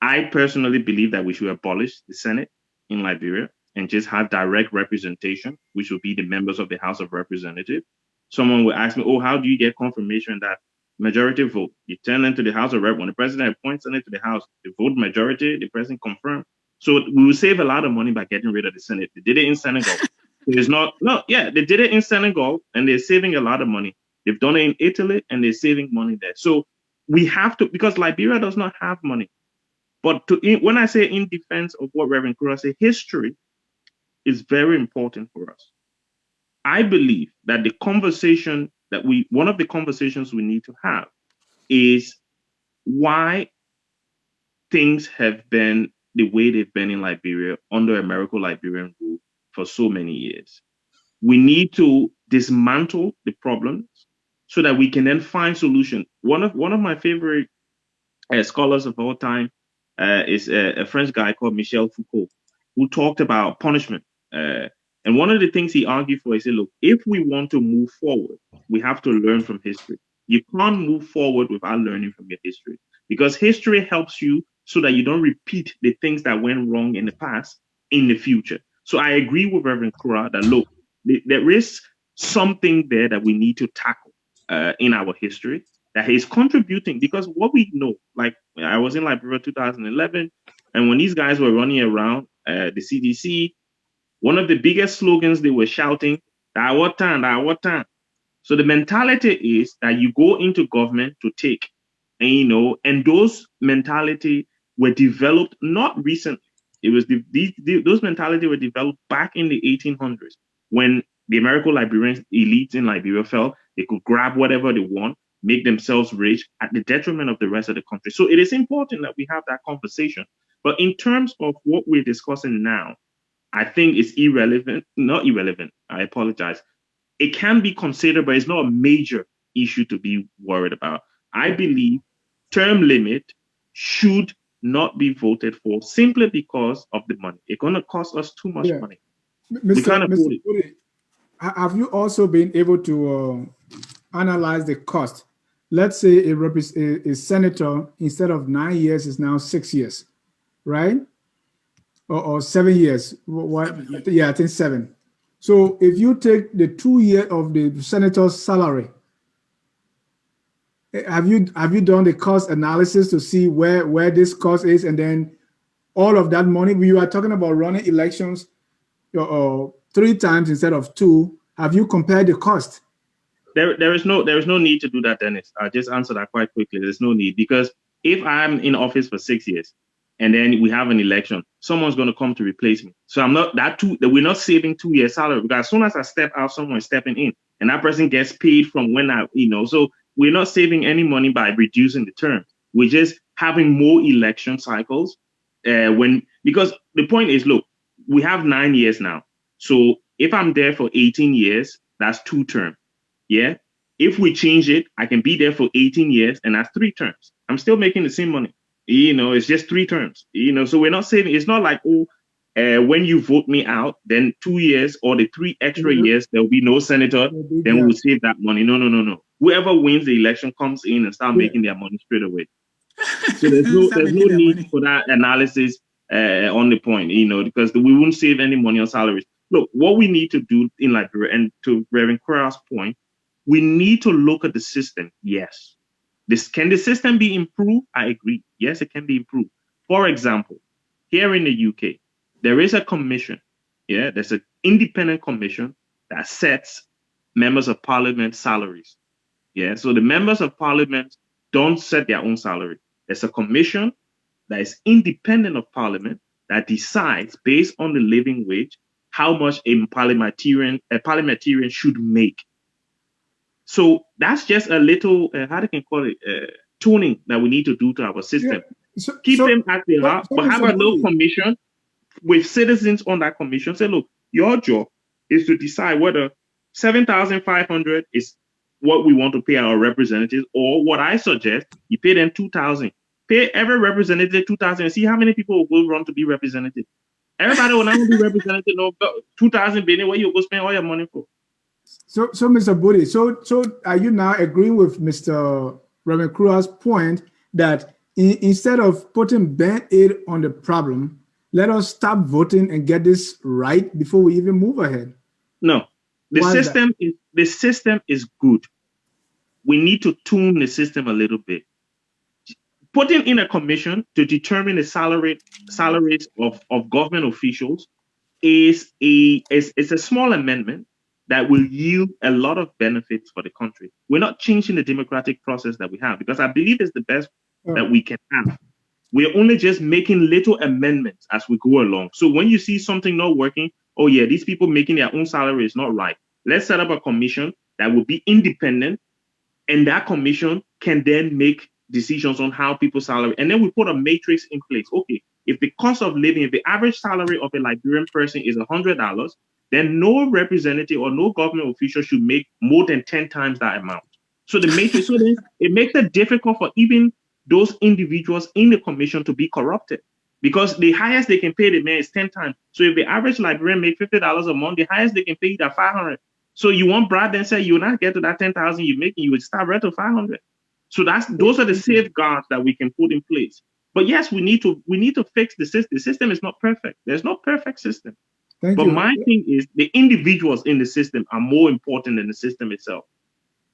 D: I personally believe that we should abolish the Senate in Liberia and just have direct representation, which would be the members of the House of Representatives. Someone will ask me, oh, how do you get confirmation that majority vote? You turn into the House of Rep. When the president appoints Senate to the House, the vote majority, the president confirms. So we will save a lot of money by getting rid of the Senate. They did it in Senegal. They did it in Senegal, and they're saving a lot of money. They've done it in Italy, and they're saving money there. So we have to, because Liberia does not have money. But when I say in defense of what Reverend Kruah said, history is very important for us. I believe that one of the conversations we need to have is why things have been the way they've been in Liberia under Americo-Liberian rule for so many years. We need to dismantle the problems so that we can then find solutions. One of my favorite scholars of all time is a French guy called Michel Foucault, who talked about punishment. And one of the things he argued for, he said, look, if we want to move forward, we have to learn from history. You can't move forward without learning from your history, because history helps you so that you don't repeat the things that went wrong in the past in the future. So I agree with Reverend Kruah that, look, there is something there that we need to tackle in our history that is contributing, because what we know, like I was in Liberia 2011, and when these guys were running around the CDC, one of the biggest slogans they were shouting, "Dawatan." So the mentality is that you go into government to take, and those mentality were developed not recently. It was those mentality were developed back in the 1800s when the Americo-Liberian elites in Liberia felt they could grab whatever they want, make themselves rich at the detriment of the rest of the country. So it is important that we have that conversation. But in terms of what we're discussing now, I think it's not irrelevant. I apologize. It can be considered, but it's not a major issue to be worried about. I believe term limit should not be voted for simply because of the money. It's going to cost us too much money.
B: Mr. Budy, have you also been able to analyze the cost? Let's say a senator, instead of 9 years, is now 6 years, right? Or 7 years. Yeah, I think 7. So if you take the 2 years of the senator's salary, have you done the cost analysis to see where this cost is, and then all of that money? We are talking about running elections 3 times instead of 2. Have you compared the cost?
D: There is no need to do that, Dennis. I'll just answer that quite quickly. There's no need, because if I'm in office for 6 years and then we have an election, someone's going to come to replace me. So we're not saving 2 years salary, because as soon as I step out, someone's stepping in, and that person gets paid from when so we're not saving any money by reducing the term. We're just having more election cycles because the point is, look, we have 9 years now. So if I'm there for 18 years, that's 2 terms. Yeah. If we change it, I can be there for 18 years, and that's 3 terms. I'm still making the same money. It's just 3 terms. So we're not saving. It's not like, when you vote me out, then 2 years or the 3 extra years, there will be no senator. Then we will save that money. No. Whoever wins the election comes in and start making their money straight away. So there's no need for that analysis on the point, because we won't save any money on salaries. Look, what we need to do in Liberia, and to Reverend Kruah's point, we need to look at the system. Yes. Can the system be improved? I agree. Yes, it can be improved. For example, here in the UK, there is a commission. Yeah, there's an independent commission that sets members of parliament salaries. Yeah, so the members of parliament don't set their own salary. There's a commission that is independent of parliament that decides based on the living wage how much a parliamentarian should make. So that's just a little, how they can call it, tuning that we need to do to our system.
B: Yeah.
D: Keep them as they are, but have a little commission with citizens on that commission. Say, look, your job is to decide whether 7,500 is what we want to pay our representatives, or what I suggest, you pay them 2,000. Pay every representative 2,000 and see how many people will run to be represented. Everybody will not be represented. No, 2,000 billion, where you go spend all your money for.
B: So Mr. Budy, so are you now agreeing with Mr. Reverend Kruah's point that instead of putting Band-Aid on the problem, let us stop voting and get this right before we even move ahead?
D: No, the system is good. We need to tune the system a little bit. Putting in a commission to determine the salaries of government officials is a small amendment that will yield a lot of benefits for the country. We're not changing the democratic process that we have, because I believe it's the best that we can have. We're only just making little amendments as we go along. So when you see something not working, oh yeah, these people making their own salary is not right. Let's set up a commission that will be independent, and that commission can then make decisions on how people's salary, and then we put a matrix in place. Okay, if the cost of living, if the average salary of a Liberian person is $100, then no representative or no government official should make more than 10 times that amount. So the matrix, so then it makes it difficult for even those individuals in the commission to be corrupted, because the highest they can pay the man is 10 times. So if the average Liberian make $50 a month, the highest they can pay is 500. So you want Brad then say you will not get to that 10,000 you're making, you would start right to 500. So those are the safeguards that we can put in place. But yes, we need to fix the system. The system is not perfect. There's no perfect system.
B: Thank you.
D: My thing is the individuals in the system are more important than the system itself.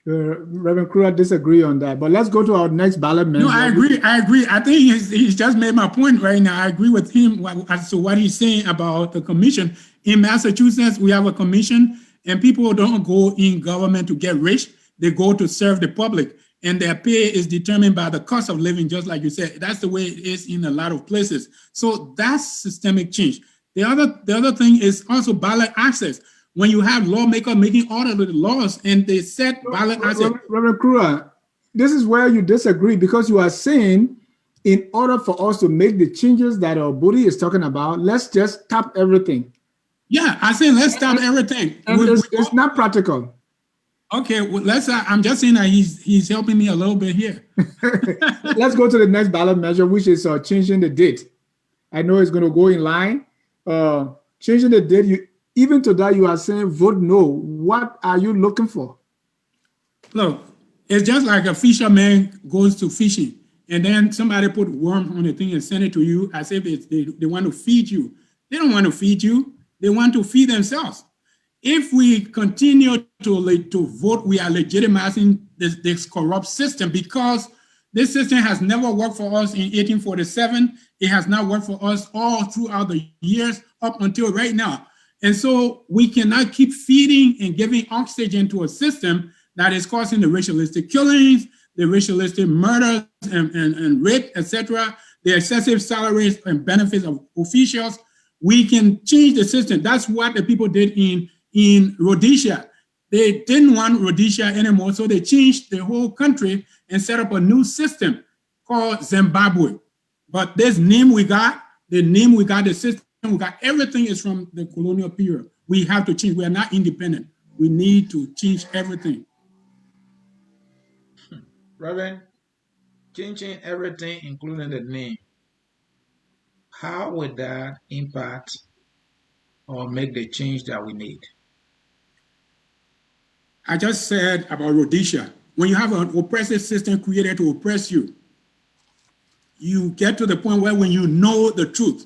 B: Reverend Kruah disagree on that, but let's go to our next ballot measure.
C: No, I agree. I think he's just made my point right now. I agree with him as to what he's saying about the commission. In Massachusetts, we have a commission, and people don't go in government to get rich. They go to serve the public, and their pay is determined by the cost of living, just like you said. That's the way it is in a lot of places. So that's systemic change. The other thing is also ballot access. When you have lawmakers making all of the laws and they set ballot access.
B: Reverend Kruah, this is where you disagree, because you are saying in order for us to make the changes that our Budy is talking about, let's just stop everything.
C: Yeah, I say let's stop everything.
B: And it's not practical.
C: Okay, well, I'm just saying that he's helping me a little bit here.
B: Let's go to the next ballot measure, which is changing the date. I know it's going to go in line. Changing the date, even to that, you are saying vote no. What are you looking for?
C: Look, it's just like a fisherman goes to fishing, and then somebody put worm on the thing and send it to you as if they want to feed you. They don't want to feed you. They want to feed themselves. If we continue to vote, we are legitimizing this corrupt system, because this system has never worked for us in 1847. It has not worked for us all throughout the years up until right now. And so we cannot keep feeding and giving oxygen to a system that is causing the racialistic killings, the racialistic murders and rape, etc., the excessive salaries and benefits of officials. We can change the system. That's what the people did in Rhodesia. They didn't want Rhodesia anymore, so they changed the whole country and set up a new system called Zimbabwe. But this name we got, the system we got, everything is from the colonial period. We have to change. We are not independent. We need to change everything.
A: Reverend, changing everything, including the name, how would that impact or make the change that we need?
C: I just said about Rhodesia. When you have an oppressive system created to oppress you, you get to the point where when you know the truth,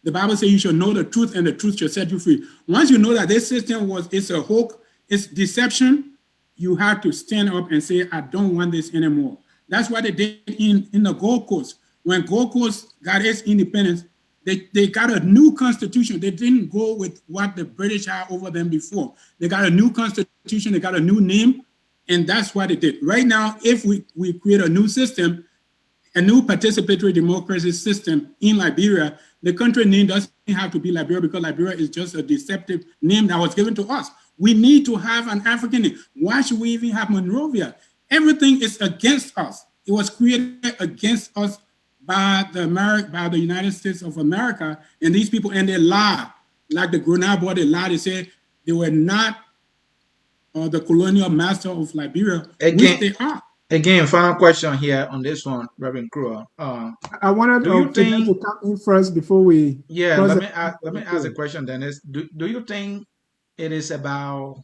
C: the Bible says you shall know the truth and the truth shall set you free. Once you know that this system it's a hoax, it's deception, you have to stand up and say, I don't want this anymore. That's what they did in the Gold Coast. When Gold Coast got its independence, they got a new constitution. They didn't go with what the British had over them before. They got a new constitution, they got a new name, And that's what it did. Right now, if we create a new system, a new participatory democracy system in Liberia, the country name doesn't have to be Liberia, because Liberia is just a deceptive name that was given to us. We need to have an African name. Why should we even have Monrovia? Everything is against us. It was created against us by the United States of America, and these people, and they lie. Like the Grenada boy, they lied. They said they were not the colonial master of Liberia, which they are.
A: Again, final question here on this one, Reverend Kruah.
B: I wanted Fidel to come in first before we.
A: Yeah, let me ask a question, Dennis. Do you think it is about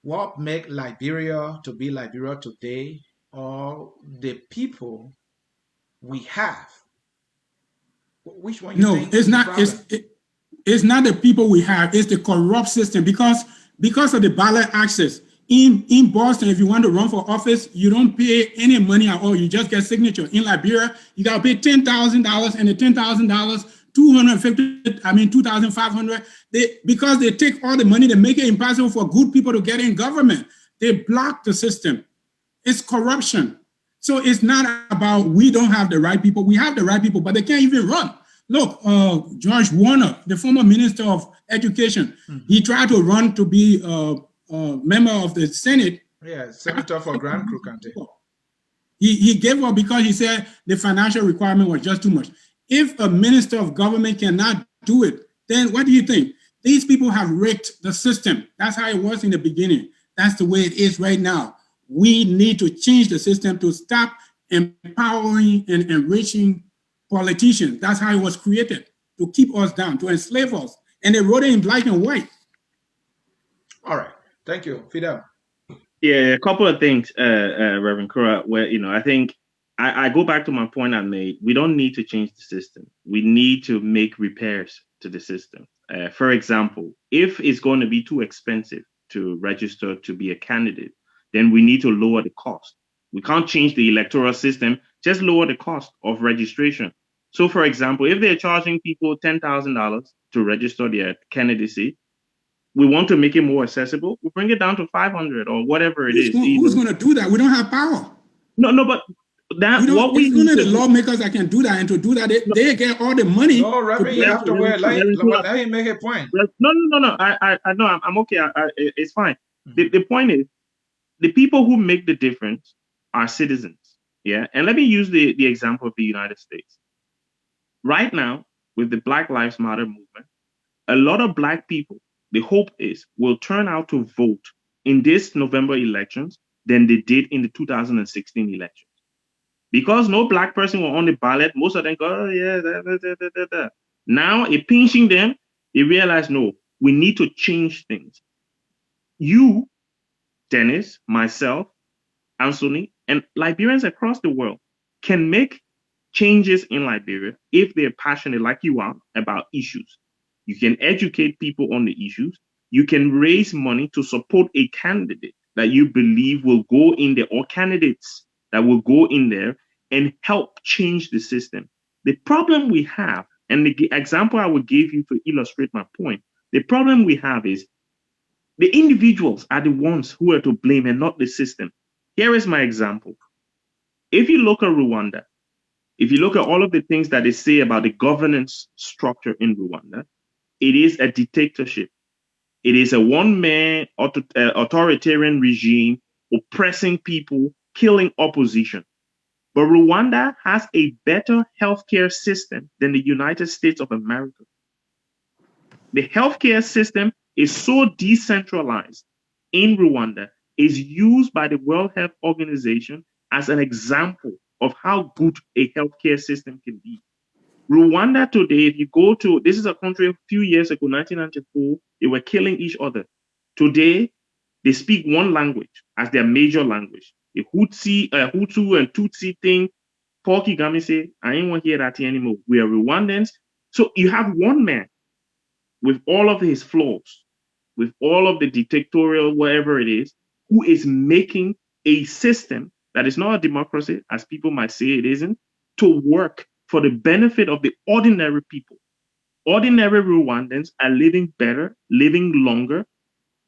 A: what make Liberia to be Liberia today, or the people we have? Which one you think?
C: No, it's not. It's not the people we have. It's the corrupt system, because of the ballot access. In Boston, if you want to run for office, you don't pay any money at all. You just get signature. In Liberia, you got to pay $10,000, and the $10,000, $2,500. Because they take all the money, they make it impossible for good people to get in government. They block the system. It's corruption. So it's not about we don't have the right people. We have the right people, but they can't even run. Look, George Warner, the former Minister of Education, he tried to run to be member of the Senate.
A: Yeah, Senator for Grand Crook County.
C: He gave up because he said the financial requirement was just too much. If a minister of government cannot do it, then what do you think? These people have rigged the system. That's how it was in the beginning. That's the way it is right now. We need to change the system to stop empowering and enriching politicians. That's how it was created, to keep us down, to enslave us. And they wrote it in black and white.
A: All right. Thank you. Fidel.
D: Yeah, a couple of things, Reverend Kruah, where, I think I go back to my point I made. We don't need to change the system. We need to make repairs to the system. For example, if it's going to be too expensive to register to be a candidate, then we need to lower the cost. We can't change the electoral system, just lower the cost of registration. So, for example, if they're charging people $10,000 to register their candidacy, we want to make it more accessible. We'll bring it down to 500 or whatever it is.
C: Who's going to do that? We don't have power.
D: No, but that
C: it's only the lawmakers that can do that, and to do that, they get all the money.
A: No, Reverend, you have to wait. Let him make a point.
D: No. I know. I'm okay. It's fine. The point is, the people who make the difference are citizens. Yeah, and let me use the example of the United States. Right now, with the Black Lives Matter movement, a lot of Black people, the hope is, will turn out to vote in this November elections than they did in the 2016 elections. Because no Black person were on the ballot, most of them go, oh yeah, da. Now, it pinching them, they realize, no, we need to change things. You, Dennis, myself, Anthony, and Liberians across the world can make changes in Liberia if they're passionate, like you are, about issues. You can educate people on the issues. You can raise money to support a candidate that you believe will go in there, or candidates that will go in there and help change the system. The problem we have, and the example I would give you to illustrate my point, the problem we have is the individuals are the ones who are to blame and not the system. Here is my example. If you look at Rwanda, if you look at all of the things that they say about the governance structure in Rwanda, it is a dictatorship. It is a one-man authoritarian regime oppressing people, killing opposition. But Rwanda has a better healthcare system than the United States of America. The healthcare system is so decentralized in Rwanda, is used by the World Health Organization as an example of how good a healthcare system can be. Rwanda today, if you go to, this is a country a few years ago, 1994, they were killing each other. Today, they speak one language as their major language. The Hutu and Tutsi thing, Paul Kagame say, I ain't want to hear that anymore. We are Rwandans. So you have one man with all of his flaws, with all of the dictatorial, whatever it is, who is making a system that is not a democracy, as people might say it isn't, to work for the benefit of the ordinary people. Ordinary Rwandans are living better, living longer,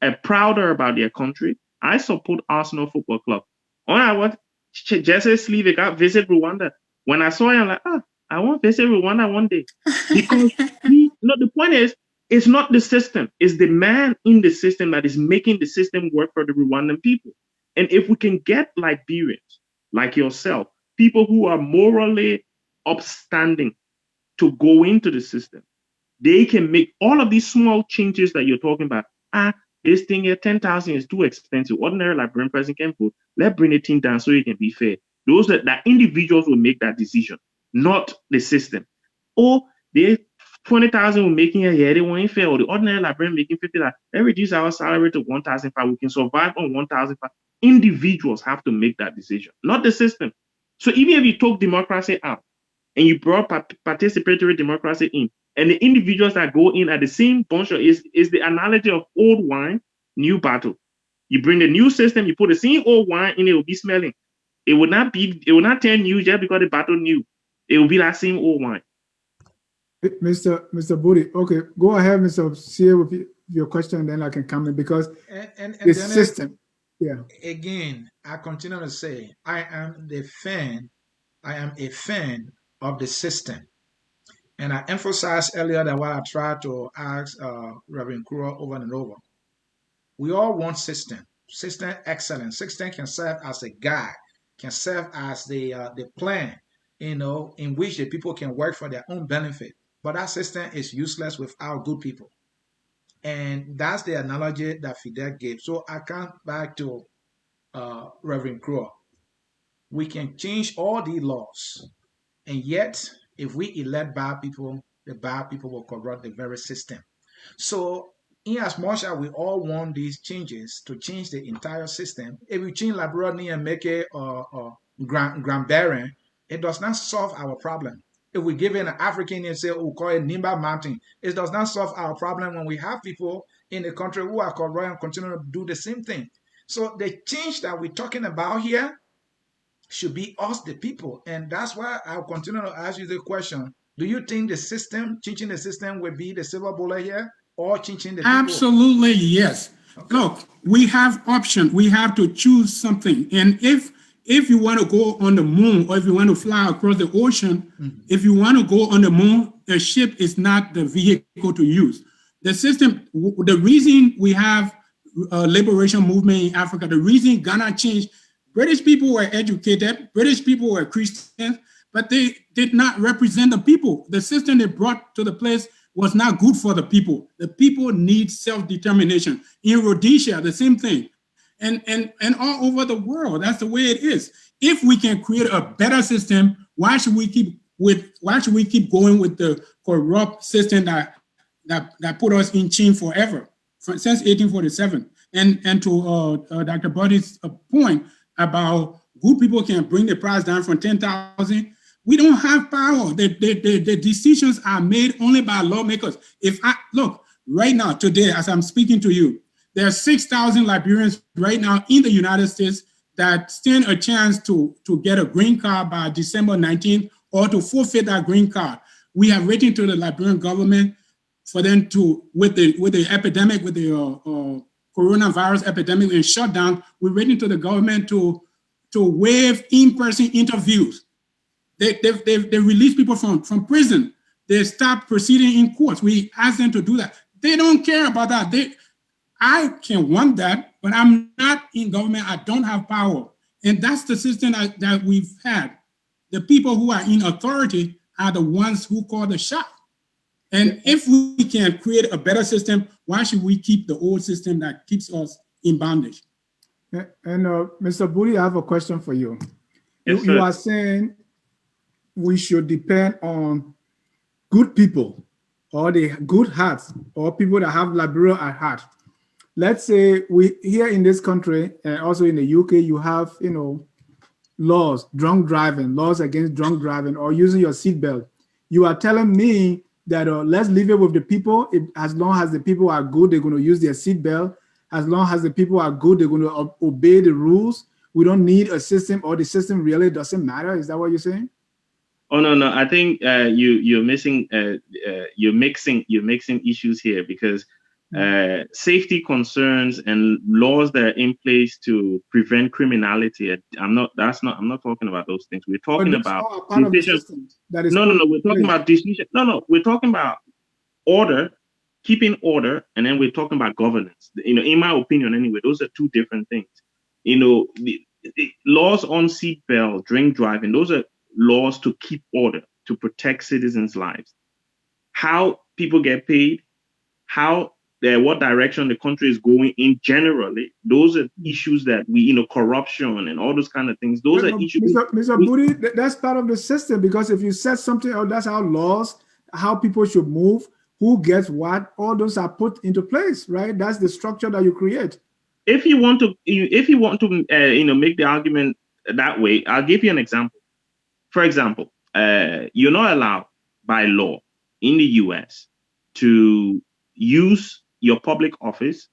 D: are prouder about their country, I support Arsenal Football Club. All I want, Jesse Slivik, I visit Rwanda. When I saw him, I'm like, I want to visit Rwanda one day. Because the point is, it's not the system. It's the man in the system that is making the system work for the Rwandan people. And if we can get Liberians like yourself, people who are morally upstanding to go into the system, they can make all of these small changes that you're talking about. This thing here, 10,000 is too expensive. Ordinary Liberian person can put, let's bring the thing down so it can be fair. Those that individuals will make that decision, not the system. Or they 20,000 we're making a year, they won't fair, or the ordinary Liberian making 50,000. Let's reduce our salary to 1,500. We can survive on 1,500. Individuals have to make that decision, not the system. So even if you took democracy out and you brought participatory democracy in, and the individuals that go in at the same bunch is the analogy of old wine, new bottle. You bring the new system, you put the same old wine in, it will be smelling. It will not turn new just because the bottle new. It will be that same old wine.
B: Mr. Budy, okay, go ahead, Mr. Sia, with your question, and then I can comment because the system. Yeah.
A: Again, I continue to say I am a fan of the system. And I emphasized earlier that what I tried to ask Reverend Kruah over and over. We all want system excellence. System can serve as a guide, can serve as the plan, in which the people can work for their own benefit. But that system is useless without good people. And that's the analogy that Fidel gave. So I come back to Reverend Kruah. We can change all the laws, and yet if we elect bad people, the bad people will corrupt the very system. So in as much as we all want these changes to change the entire system, if we change Liberia and make it Grand Baron, it does not solve our problem. If we give it an African and say, we call it Nimba Mountain, it does not solve our problem when we have people in the country who are corrupt and continue to do the same thing. So the change that we're talking about here should be us, the people. And that's why I'll continue to ask you the question. Do you think the system, changing the system will be the silver bullet here, or changing the people?
C: Absolutely, yes. Okay. Look, we have option. We have to choose something. And if you want to go on the moon, or if you want to fly across the ocean, if you want to go on the moon, a ship is not the vehicle to use. The system, the reason we have a liberation movement in Africa, the reason Ghana changed, British people were educated, British people were Christians, but they did not represent the people. The system they brought to the place was not good for the people. The people need self-determination. In Rhodesia, the same thing. And all over the world, that's the way it is. If we can create a better system, why should we keep going with the corrupt system that put us in chain forever, since 1847? And to Dr. Budy's point about good people can bring the price down from 10,000. We don't have power. The decisions are made only by lawmakers. If I look right now, today, as I'm speaking to you, there are 6,000 Liberians right now in the United States that stand a chance to get a green card by December 19th or to forfeit that green card. We have written to the Liberian government for them to, with the epidemic, with the coronavirus epidemic and shutdown, we're waiting to the government to waive in-person interviews. They release people from prison. They stop proceeding in courts. We ask them to do that. They don't care about that. I can want that, but I'm not in government. I don't have power. And that's the system that we've had. The people who are in authority are the ones who call the shot. And if we can create a better system, why should we keep the old system that keeps us in bondage?
B: And Mr. Budy, I have a question for you.
D: Yes,
B: you are saying we should depend on good people or the good hearts or people that have Liberia at heart. Let's say we here in this country and also in the UK, you have, laws, drunk driving, laws against drunk driving or using your seatbelt. You are telling me that let's leave it with the people. As long as the people are good, they're going to use their seatbelt. As long as the people are good, they're going to obey the rules. We don't need a system, or the system really doesn't matter. Is that what you're saying?
D: Oh no! I think you're mixing issues here, because safety concerns and laws that are in place to prevent criminality. I'm not talking about those things. We're talking about
B: all part of the system that is
D: no. We're talking about decision. No. We're talking about order, keeping order, and then we're talking about governance. In my opinion, anyway, those are two different things. The laws on seatbelt, drink driving, those are laws to keep order, to protect citizens' lives. How people get paid, what direction the country is going in generally, those are issues that corruption and all those kind of things. Those are issues.
B: Mr. Budy, that's part of the system, because if you set something out, that's how laws, how people should move, who gets what, all those are put into place, right? That's the structure that you create.
D: If you want to make the argument that way, I'll give you an example. For example, you're not allowed by law in the US to use your public office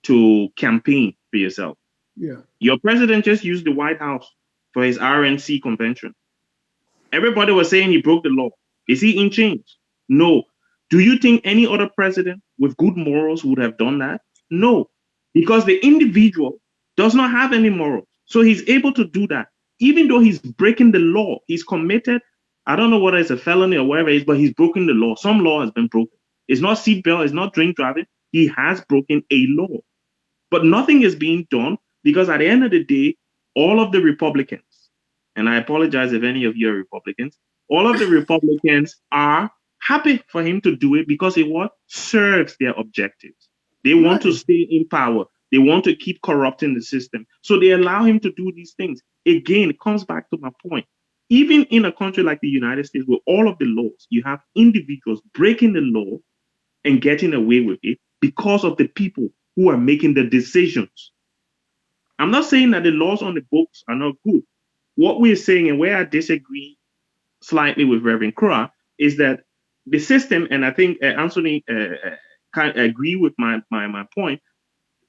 D: to campaign for yourself.
B: Yeah.
D: Your president just used the White House for his RNC convention. Everybody was saying he broke the law. Is he in chains? No. Do you think any other president with good morals would have done that? No, because the individual does not have any morals. So he's able to do that. Even though he's breaking the law, he's committed, I don't know whether it's a felony or whatever it is, but he's broken the law. Some law has been broken. It's not seatbelt, it's not drink driving. He has broken a law. But nothing is being done because at the end of the day, all of the Republicans, and I apologize if any of you are Republicans, all of the Republicans are happy for him to do it because it serves their objectives. They want to stay in power. They want to keep corrupting the system. So they allow him to do these things. Again, it comes back to my point. Even in a country like the United States, where all of the laws, you have individuals breaking the law and getting away with it because of the people who are making the decisions. I'm not saying that the laws on the books are not good. What we're saying, and where I disagree slightly with Reverend Kruah, is that the system, and I think Anthony can agree with my point,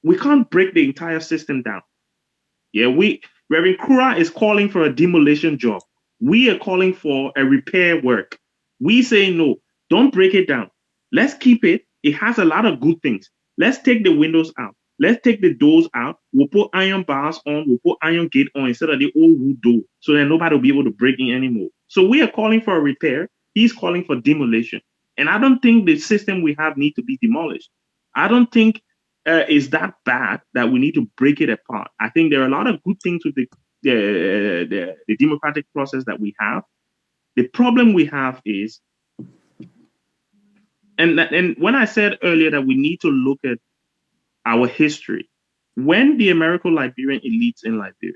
D: we can't break the entire system down. Yeah, Reverend Kruah is calling for a demolition job. We are calling for a repair work. We say no, don't break it down. Let's keep it. It has a lot of good things. Let's take the windows out. Let's take the doors out. We'll put iron bars on. We'll put iron gate on instead of the old wood door, so that nobody will be able to break in anymore. So we are calling for a repair. He's calling for demolition. And I don't think the system we have need to be demolished. I don't think it's that bad that we need to break it apart. I think there are a lot of good things with the democratic process that we have. The problem we have is, and when I said earlier that we need to look at our history, when the American-Liberian elites in Liberia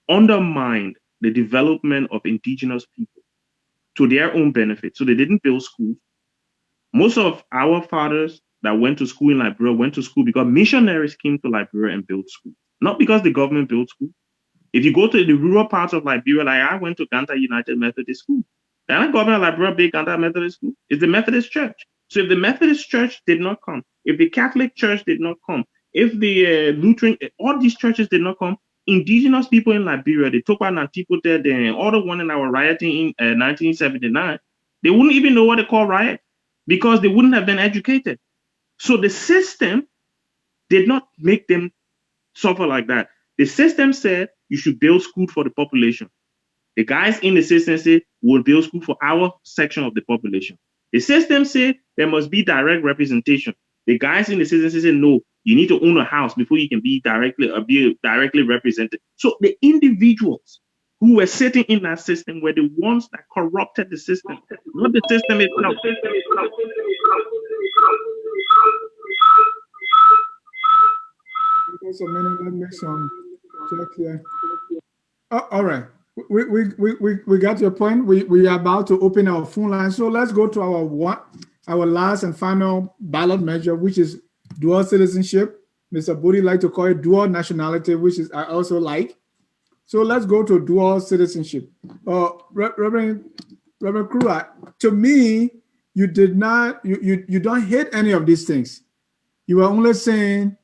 D: undermined the development of indigenous people to their own benefit, so they didn't build schools. Most of our fathers that went to school in Liberia went to school because missionaries came to Liberia and built schools, not because the government built schools. If you go to the rural parts of Liberia, like I went to Ganta United Methodist School. The government of Liberia built Ganta Methodist School. It's the Methodist Church. So if the Methodist Church did not come, if the Catholic Church did not come, if the Lutheran, all these churches did not come, indigenous people in Liberia, the Topa Nantipo, the other one in our rioting in 1979, they wouldn't even know what they call riot because they wouldn't have been educated. So the system did not make them suffer like that. The system said you should build school for the population. The guys in the system said we'll build school for our section of the population. The system said there must be direct representation. The guys in the system said no, you need to own a house before you can be directly represented. So the individuals who were sitting in that system were the ones that corrupted the system, not the system itself.
B: Just a minute, let me make some check here. Oh, all right, we got your point. We are about to open our phone line, so let's go to our last and final ballot measure, which is dual citizenship. Mr. Budy like to call it dual nationality, which is I also like. So let's go to dual citizenship. Reverend Kruah, to me, you did not, you don't hate any of these things. You were only saying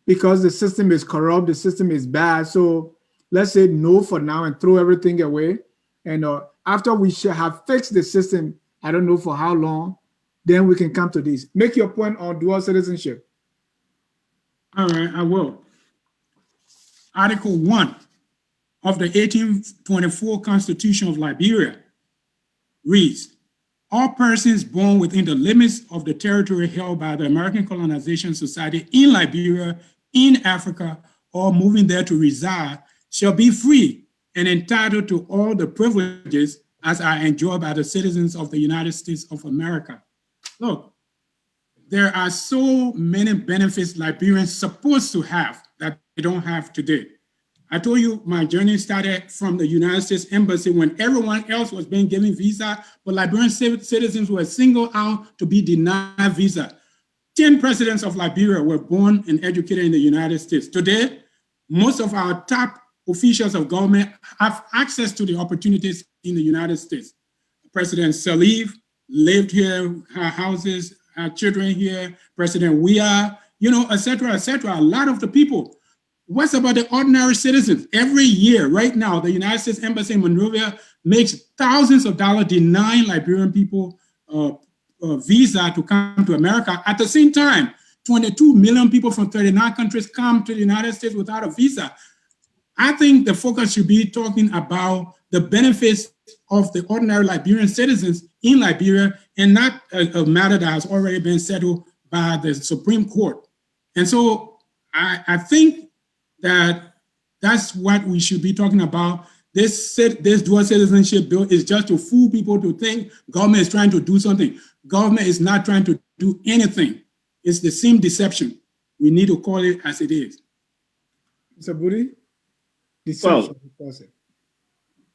B: because the system is corrupt, the system is bad. So let's say no for now and throw everything away. And after we should have fixed the system, I don't know for how long, then we can come to this. Make your point on dual citizenship.
C: All right, I will. Article 1 of the 1824 Constitution of Liberia reads, all persons born within the limits of the territory held by the American Colonization Society in Liberia, in Africa, or moving there to reside, shall be free and entitled to all the privileges as are enjoyed by the citizens of the United States of America. Look, there are so many benefits Liberians supposed to have that they don't have today. I told you my journey started from the United States Embassy when everyone else was being given visa, but Liberian citizens were singled out to be denied visa. 10 presidents of Liberia were born and educated in the United States. Today, most of our top officials of government have access to the opportunities in the United States. President Salif lived here, her houses, her children here, President Weah, et cetera, et cetera. A lot of the people. What's about the ordinary citizens? Every year, right now, the United States Embassy in Monrovia makes thousands of dollars denying Liberian people visa to come to America. At the same time, 22 million people from 39 countries come to the United States without a visa. I think the focus should be talking about the benefits of the ordinary Liberian citizens in Liberia and not a matter that has already been settled by the Supreme Court. And so I think that's what we should be talking about. This dual citizenship bill is just to fool people to think government is trying to do something. Government is not trying to do anything. It's the same deception. We need to call it as it is.
B: Mr. Budy?
D: Well,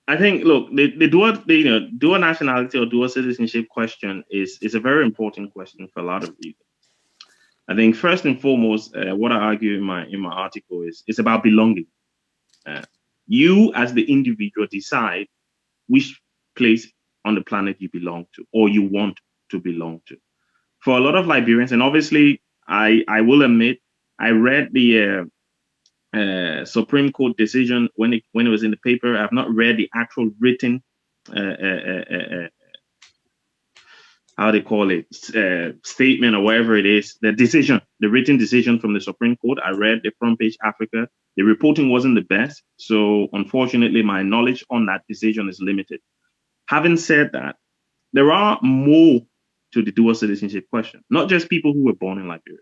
D: I think, look, the dual nationality or dual citizenship question is a very important question for a lot of people. I think first and foremost, what I argue in my article is it's about belonging. You as the individual decide which place on the planet you belong to or you want to belong to. For a lot of Liberians, and obviously I will admit, I read the Supreme Court decision when it was in the paper. I've not read the actual written how they call it, statement or whatever it is, the written decision from the Supreme Court. I read the front page Africa. The reporting wasn't the best. So unfortunately, my knowledge on that decision is limited. Having said that, there are more to the dual citizenship question, not just people who were born in Liberia.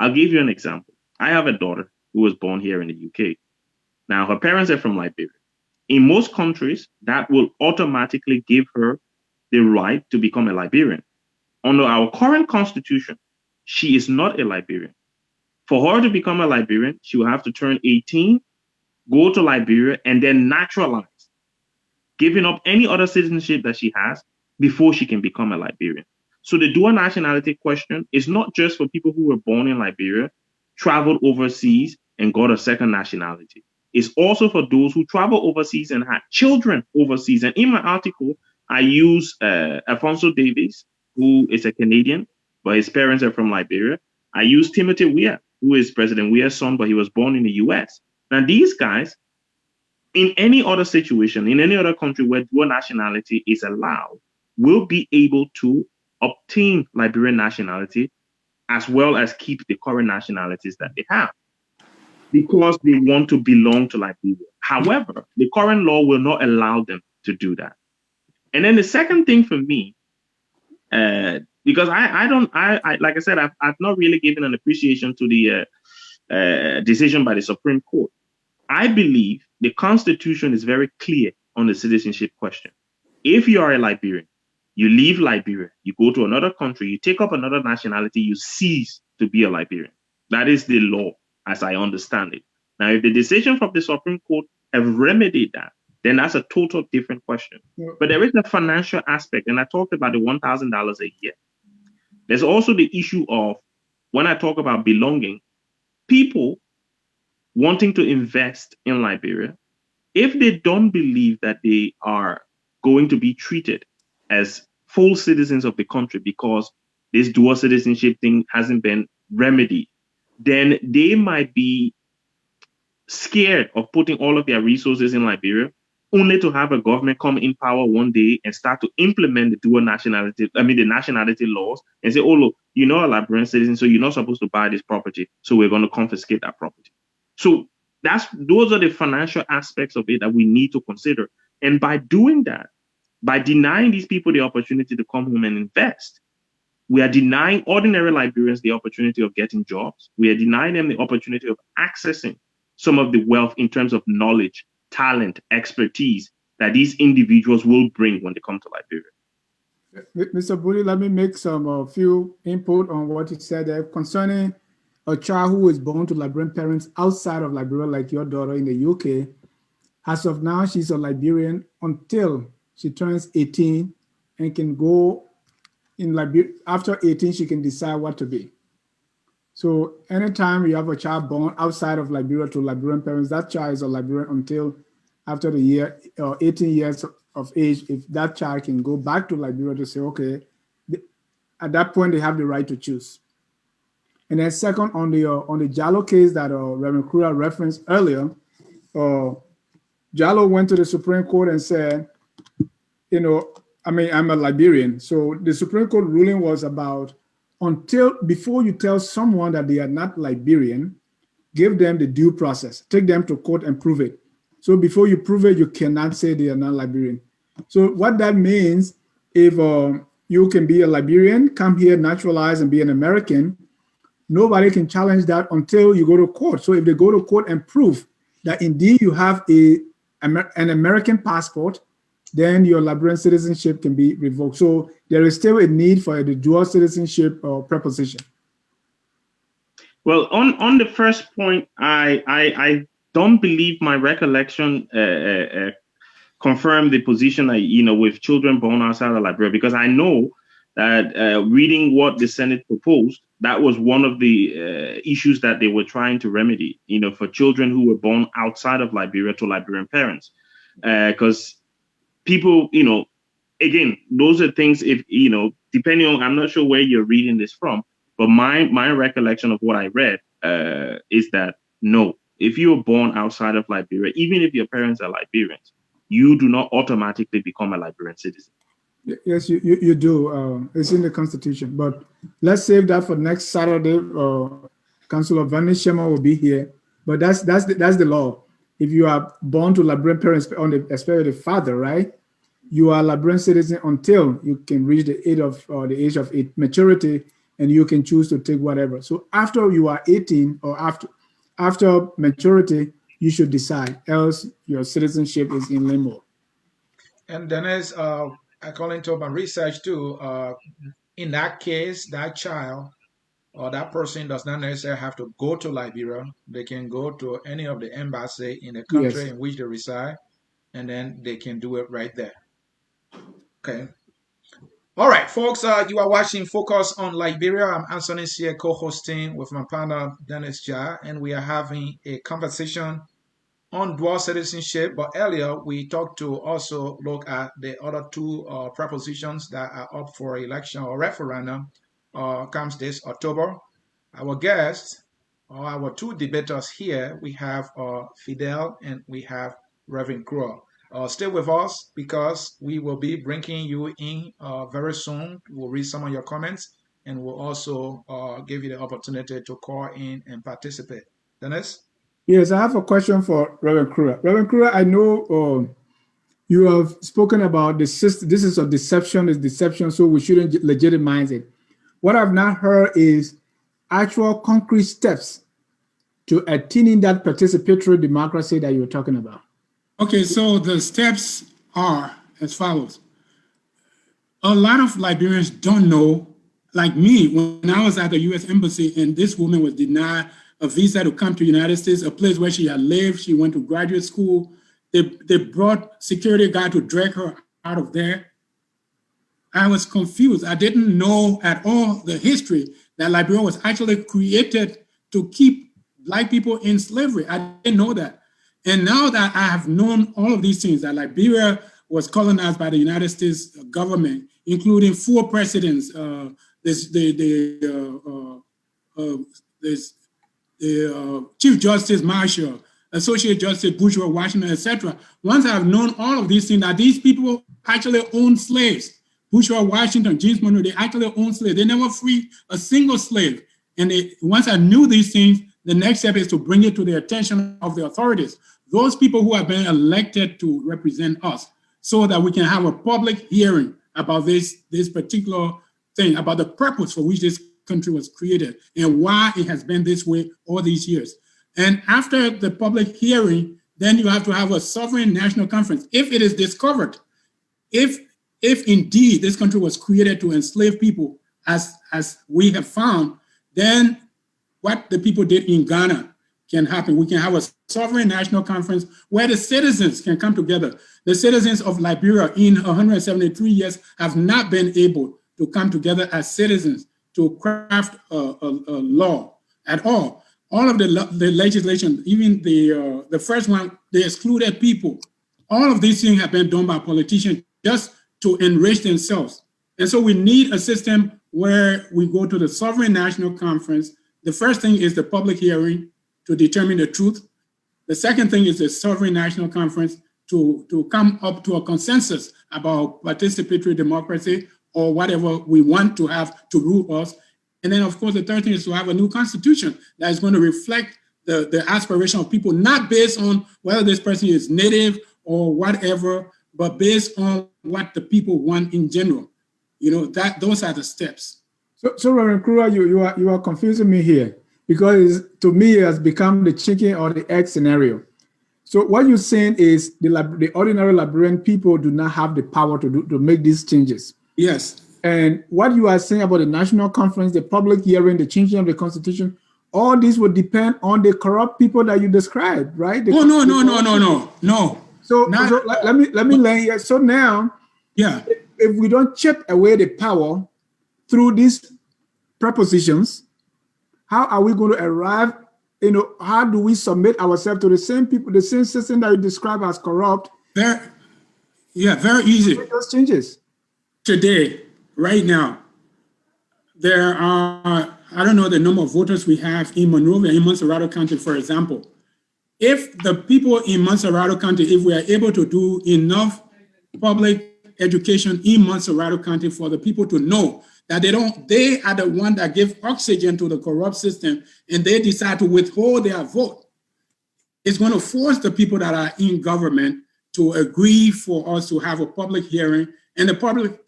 D: I'll give you an example. I have a daughter who was born here in the UK. Now, her parents are from Liberia. In most countries, that will automatically give her the right to become a Liberian. Under our current constitution, she is not a Liberian. For her to become a Liberian, she will have to turn 18, go to Liberia, and then naturalize, giving up any other citizenship that she has before she can become a Liberian. So the dual nationality question is not just for people who were born in Liberia, traveled overseas, and got a second nationality. It's also for those who travel overseas and had children overseas. And in my article, I use Alfonso Davies, who is a Canadian, but his parents are from Liberia. I use Timothy Weah, who is President Weah's son, but he was born in the US. Now, these guys, in any other situation, in any other country where dual nationality is allowed, will be able to obtain Liberian nationality as well as keep the current nationalities that they have, because they want to belong to Liberia. However, the current law will not allow them to do that. And then the second thing for me, because I like I said, I've not really given an appreciation to the decision by the Supreme Court. I believe the Constitution is very clear on the citizenship question. If you are a Liberian, you leave Liberia, you go to another country, you take up another nationality, you cease to be a Liberian. That is the law, as I understand it. Now, if the decision from the Supreme Court have remedied that, then that's a total different question. Yeah. But there is a financial aspect, and I talked about the $1,000 a year. There's also the issue of, when I talk about belonging, people wanting to invest in Liberia, if they don't believe that they are going to be treated as full citizens of the country because this dual citizenship thing hasn't been remedied, then they might be scared of putting all of their resources in Liberia only to have a government come in power one day and start to implement the dual nationality, the nationality laws, and say, oh, look, you're not a Liberian citizen, so you're not supposed to buy this property, so we're going to confiscate that property. So those are the financial aspects of it that we need to consider. And by doing that, by denying these people the opportunity to come home and invest, we are denying ordinary Liberians the opportunity of getting jobs. We are denying them the opportunity of accessing some of the wealth in terms of knowledge, talent, expertise that these individuals will bring when they come to Liberia.
B: Mr. Budy, let me make some few input on what you said there concerning a child who is born to Liberian parents outside of Liberia, like your daughter in the UK. As of now, she's a Liberian until she turns 18 and can go in Liberia. After 18, she can decide what to be. So anytime you have a child born outside of Liberia to Liberian parents, that child is a Liberian until after the year 18 years of age. If that child can go back to Liberia to say, okay, at that point they have the right to choose. And then second, on the Jallo case that Reverend Kruah referenced earlier, Jallo went to the Supreme Court and said, I'm a Liberian. So the Supreme Court ruling was about before you tell someone that they are not Liberian, give them the due process, take them to court and prove it. So before you prove it, you cannot say they are not Liberian. So what that means, if you can be a Liberian, come here, naturalize and be an American, nobody can challenge that until you go to court. So if they go to court and prove that indeed you have an American passport, then your Liberian citizenship can be revoked. So there is still a need for the dual citizenship proposition.
D: Well, on the first point, I don't believe my recollection confirmed the position with children born outside of Liberia, because I know that reading what the Senate proposed, that was one of the issues that they were trying to remedy, for children who were born outside of Liberia to Liberian parents, because people, again, those are things, if, depending on, I'm not sure where you're reading this from, but my recollection of what I read is that, no, if you're born outside of Liberia, even if your parents are Liberians, you do not automatically become a Liberian citizen.
B: Yes, you do. It's in the Constitution. But let's save that for next Saturday. Councillor Vanny Shema will be here. But that's the law. If you are born to Liberian parents, especially the father, right? You are a Liberian citizen until you can reach the age of maturity, and you can choose to take whatever. So after you are 18 or after maturity, you should decide. Else, your citizenship is in limbo.
A: And then, according to my research too, in that case, that child or that person does not necessarily have to go to Liberia. They can go to any of the embassy in the country
B: Yes.
A: in which they reside, and then they can do it right there. Okay. All right, folks, you are watching Focus on Liberia. I'm Anthony here, co-hosting with my partner, Dennis Ja, and we are having a conversation on dual citizenship. But earlier, we talked to also look at the other two propositions that are up for election or referendum comes this October. Our guests, our two debaters here, we have Fidel and we have Reverend Kruah. Stay with us because we will be bringing you in very soon. We'll read some of your comments and we'll also give you the opportunity to call in and participate. Dennis?
B: Yes, I have a question for Reverend Kruah. Reverend Kruah, I know you have spoken about this is a deception, so we shouldn't legitimize it. What I've not heard is actual concrete steps to attaining that participatory democracy that you were talking about.
C: Okay, so the steps are as follows. A lot of Liberians don't know, like me, when I was at the U.S. Embassy and this woman was denied a visa to come to the United States, a place where she had lived, she went to graduate school. They brought security guard to drag her out of there. I was confused. I didn't know at all the history that Liberia was actually created to keep Black people in slavery. I didn't know that. And now that I have known all of these things, that Liberia was colonized by the United States government, including 4 presidents, Chief Justice Marshall, Associate Justice Bourgeois Washington, etc. Once I've known all of these things, that these people actually own slaves. Bourgeois Washington, James Monroe, they actually own slaves. They never freed a single slave. And once I knew these things, the next step is to bring it to the attention of the authorities, those people who have been elected to represent us, so that we can have a public hearing about this particular thing, about the purpose for which this country was created and why it has been this way all these years. And after the public hearing, then you have to have a sovereign national conference. If it is discovered, if indeed this country was created to enslave people, as we have found, then what the people did in Ghana can happen. We can have a sovereign national conference where the citizens can come together. The citizens of Liberia in 173 years have not been able to come together as citizens to craft a law at all. All of the legislation, even the first one, they excluded people. All of these things have been done by politicians just to enrich themselves. And so we need a system where we go to the sovereign national conference. The first thing is the public hearing to determine the truth. The second thing is the sovereign national conference to come up to a consensus about participatory democracy or whatever we want to have to rule us. And then, of course, the third thing is to have a new constitution that is going to reflect the aspiration of people, not based on whether this person is native or whatever, but based on what the people want in general. You know, those are the steps.
B: So Reverend Kruah, you are confusing me here, because to me it has become the chicken or the egg scenario. So what you're saying is the ordinary Liberian people do not have the power to make these changes.
C: Yes.
B: And what you are saying about the national conference, the public hearing, the changing of the constitution, all this would depend on the corrupt people that you described, right?
C: No.
B: So let me lay here. So now,
C: yeah,
B: if we don't chip away the power through these propositions, how are we going to arrive? You know, how do we submit ourselves to the same people, the same system that you describe as corrupt?
C: Very easy.
B: Those changes
C: today, right now, there are, I don't know the number of voters we have in Monrovia, in Montserrado County, for example. If the people in Montserrado County, if we are able to do enough public education in Montserrado County for the people to know that they are the one that give oxygen to the corrupt system, and they decide to withhold their vote, it's going to force the people that are in government to agree for us to have a public hearing. And the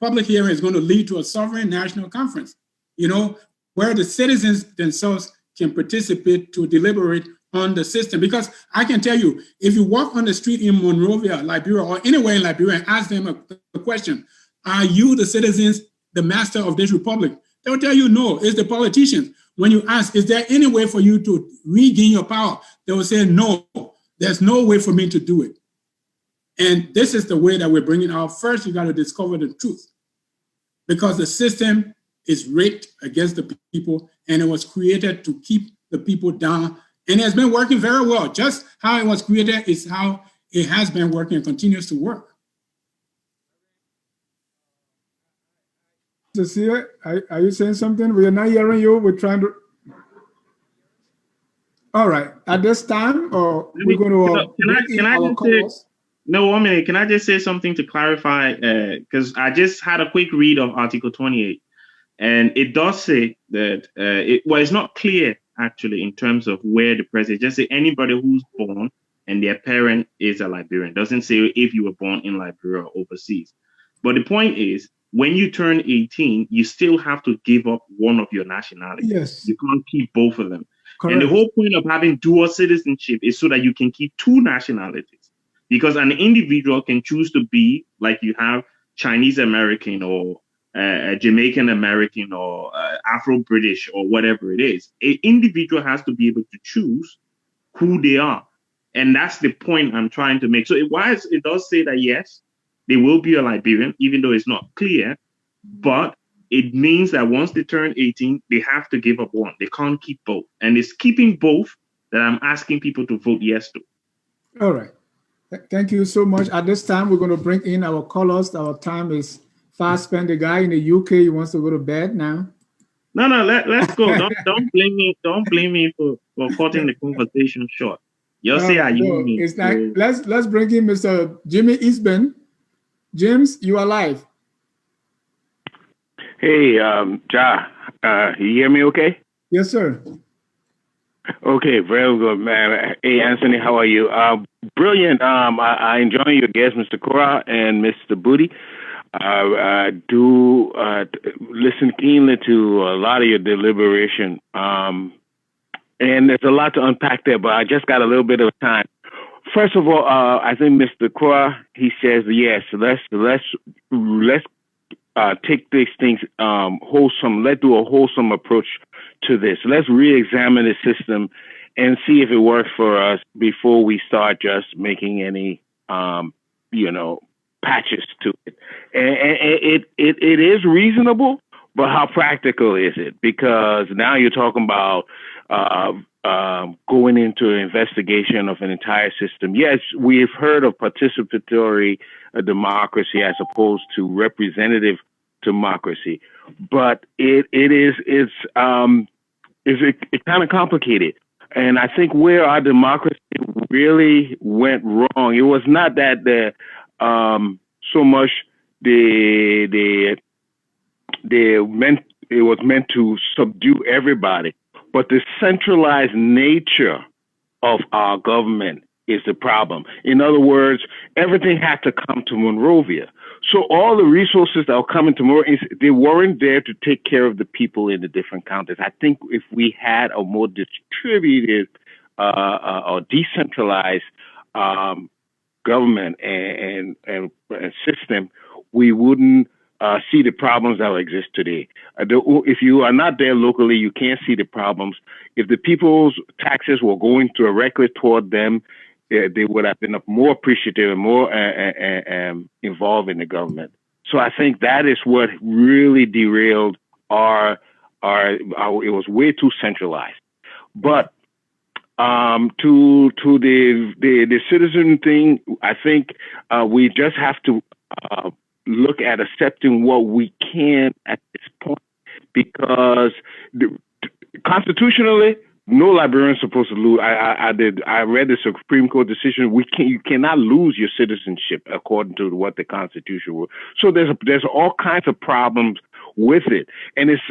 C: public hearing is going to lead to a sovereign national conference, you know, where the citizens themselves can participate to deliberate on the system. Because I can tell you, if you walk on the street in Monrovia, Liberia, or anywhere in Liberia and ask them a question, are you the citizens, the master of this republic? They'll tell you no, it's the politicians. When you ask, is there any way for you to regain your power? They will say, no, there's no way for me to do it. And this is the way that we're bringing out. First, you got to discover the truth, because the system is rigged against the people, and it was created to keep the people down. And it has been working very well. Just how it was created is how it has been working and continues to work.
B: Cecilia, are you saying something? We are not hearing you. We're trying to. All right. At this time, or we're going to.
D: Can I just say, no, 1 minute. Can I just say something to clarify? Because I just had a quick read of Article 28, and it does say that it's not clear actually in terms of where the president. Just say anybody who's born and their parent is a Liberian. Doesn't say if you were born in Liberia or overseas. But the point is, when you turn 18, you still have to give up one of your nationalities.
B: Yes.
D: You can't keep both of them.
B: Correct.
D: And the whole point of having dual citizenship is so that you can keep two nationalities. Because an individual can choose to be, like you have Chinese American or Jamaican American or Afro-British or whatever it is. An individual has to be able to choose who they are. And that's the point I'm trying to make. So it does say that, yes, they will be a Liberian, even though it's not clear, but it means that once they turn 18, they have to give up one. They can't keep both. And it's keeping both that I'm asking people to vote yes to.
B: All right. Thank you so much. At this time, we're going to bring in our callers. Our time is fast spent. The guy in the UK, he wants to go to bed now.
D: No, let's go. Don't blame me. Don't blame me for cutting the conversation short. Yo see how
B: No,
D: you
B: it's like let's bring in Mr. Jimmy Eastman. James, you are live.
E: Hey, Ja, you hear me okay?
B: Yes, sir.
E: Okay, very good, man. Hey, Anthony, how are you? Brilliant. I enjoy your guests, Mr. Kruah and Mr. Budy. I do listen keenly to a lot of your deliberation. And there's a lot to unpack there, but I just got a little bit of time. First of all, I think Mr. Kruah, he says, yes, let's take these things wholesome. Let's do a wholesome approach to this. Let's re-examine the system and see if it works for us before we start just making any, patches to it. And it is reasonable, but how practical is it? Because now you're talking about going into an investigation of an entire system. Yes, we've heard of participatory democracy as opposed to representative democracy, but it's kind of complicated. And I think where our democracy really went wrong, it was not that so much it was meant to subdue everybody, but the centralized nature of our government is the problem. In other words, everything had to come to Monrovia. So all the resources that are coming to Monrovia, they weren't there to take care of the people in the different counties. I think if we had a more distributed or decentralized government and system, we wouldn't see the problems that exist today. If you are not there locally, you can't see the problems. If the people's taxes were going directly toward them, they would have been more appreciative and more involved in the government. So I think that is what really derailed our it was way too centralized. But to the citizen thing, I think we just have to look at accepting what we can at this point, because constitutionally, no Liberian is supposed to lose. I read the Supreme Court decision. You cannot lose your citizenship according to what the Constitution was. So there's all kinds of problems with it, and it's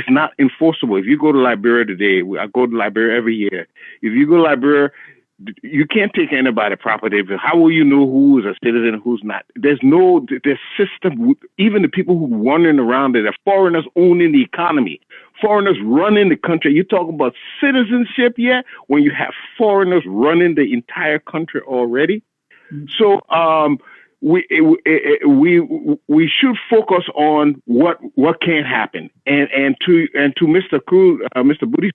E: not enforceable. If you go to Liberia today, I go to Liberia every year. If you go to Liberia, you can't take anybody's property. How will you know who is a citizen and who's not? There's system. Even the people who are wandering around there, they're foreigners owning the economy, foreigners running the country. You talk about citizenship yet when you have foreigners running the entire country already? So we should focus on what can happen. And to Mr. Budy,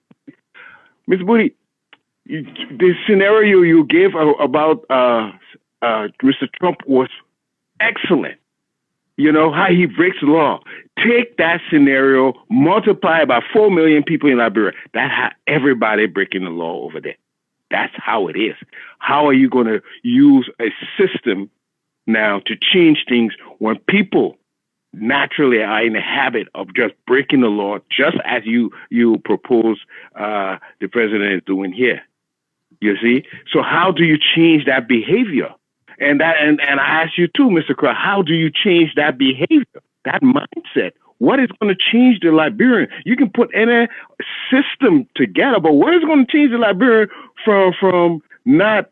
E: Mr. Budy, the scenario you gave about Mr. Trump was excellent. You know, how he breaks the law. Take that scenario, multiply by 4 million people in Liberia. That's how everybody breaking the law over there. That's how it is. How are you going to use a system now to change things when people naturally are in the habit of just breaking the law, just as you propose the president is doing here? You see? So how do you change that behavior? And I ask you too, Mr. Kruah, how do you change that behavior, that mindset? What is going to change the Liberian? You can put any system together, but what is going to change the Liberian from not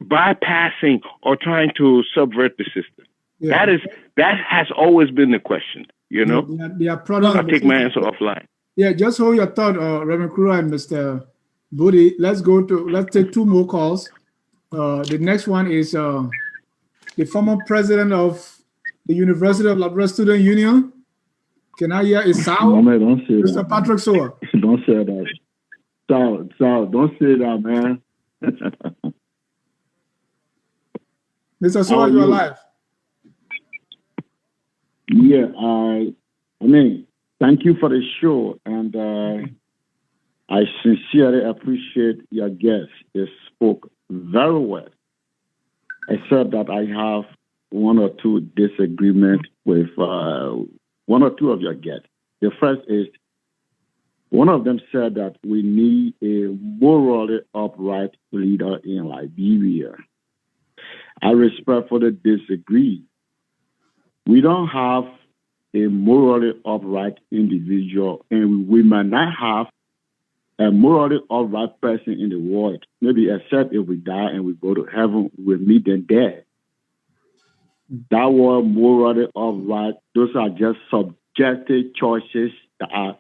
E: bypassing or trying to subvert the system? Yeah. That has always been the question, you know? I'll take my answer offline.
B: Yeah, just hold your thought, Reverend Kruah and Mr. Budy. Let's take 2 more calls. The next one is the former president of the University of Liberia Student Union. Can I hear a sound?
F: No, don't say
B: Mr.
F: that.
B: Patrick Soa.
F: Don't say that. So don't say that, man.
B: Mr. Soa, you are live.
F: Yeah, I mean, thank you for the show, and I sincerely appreciate your guest. He spoke very well, except that I have 1 or 2 disagreements with 1 or 2 of your guests. The first is One of them said that we need a morally upright leader in Liberia. I respectfully disagree. We don't have a morally upright individual, and we might not have a morally upright person in the world. Maybe except if we die and we go to heaven, we'll meet them there. That word morally upright, those are just subjective choices that are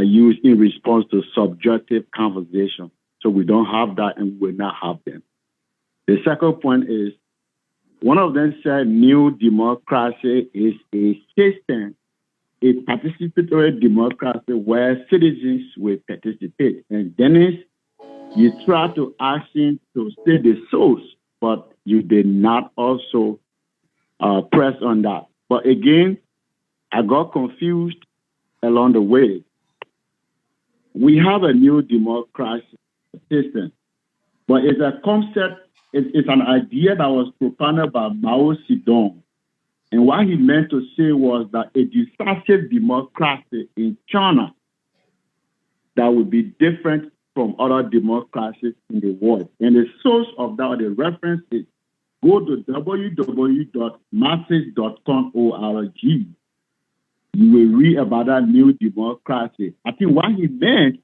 F: used in response to subjective conversation. So we don't have that and we will not have them. The second point is, one of them said new democracy is a system, a participatory democracy where citizens will participate. And Dennis, you try to ask him to say the source, but you did not also press on that. But again, I got confused along the way. We have a new democracy system, but it's a concept, it's an idea that was propounded by Mao Zedong. And what he meant to say was that a decisive democracy in China that would be different from other democracies in the world. And the source of that, the reference is, go to www.masses.com.org. You will read about that new democracy. I think what he meant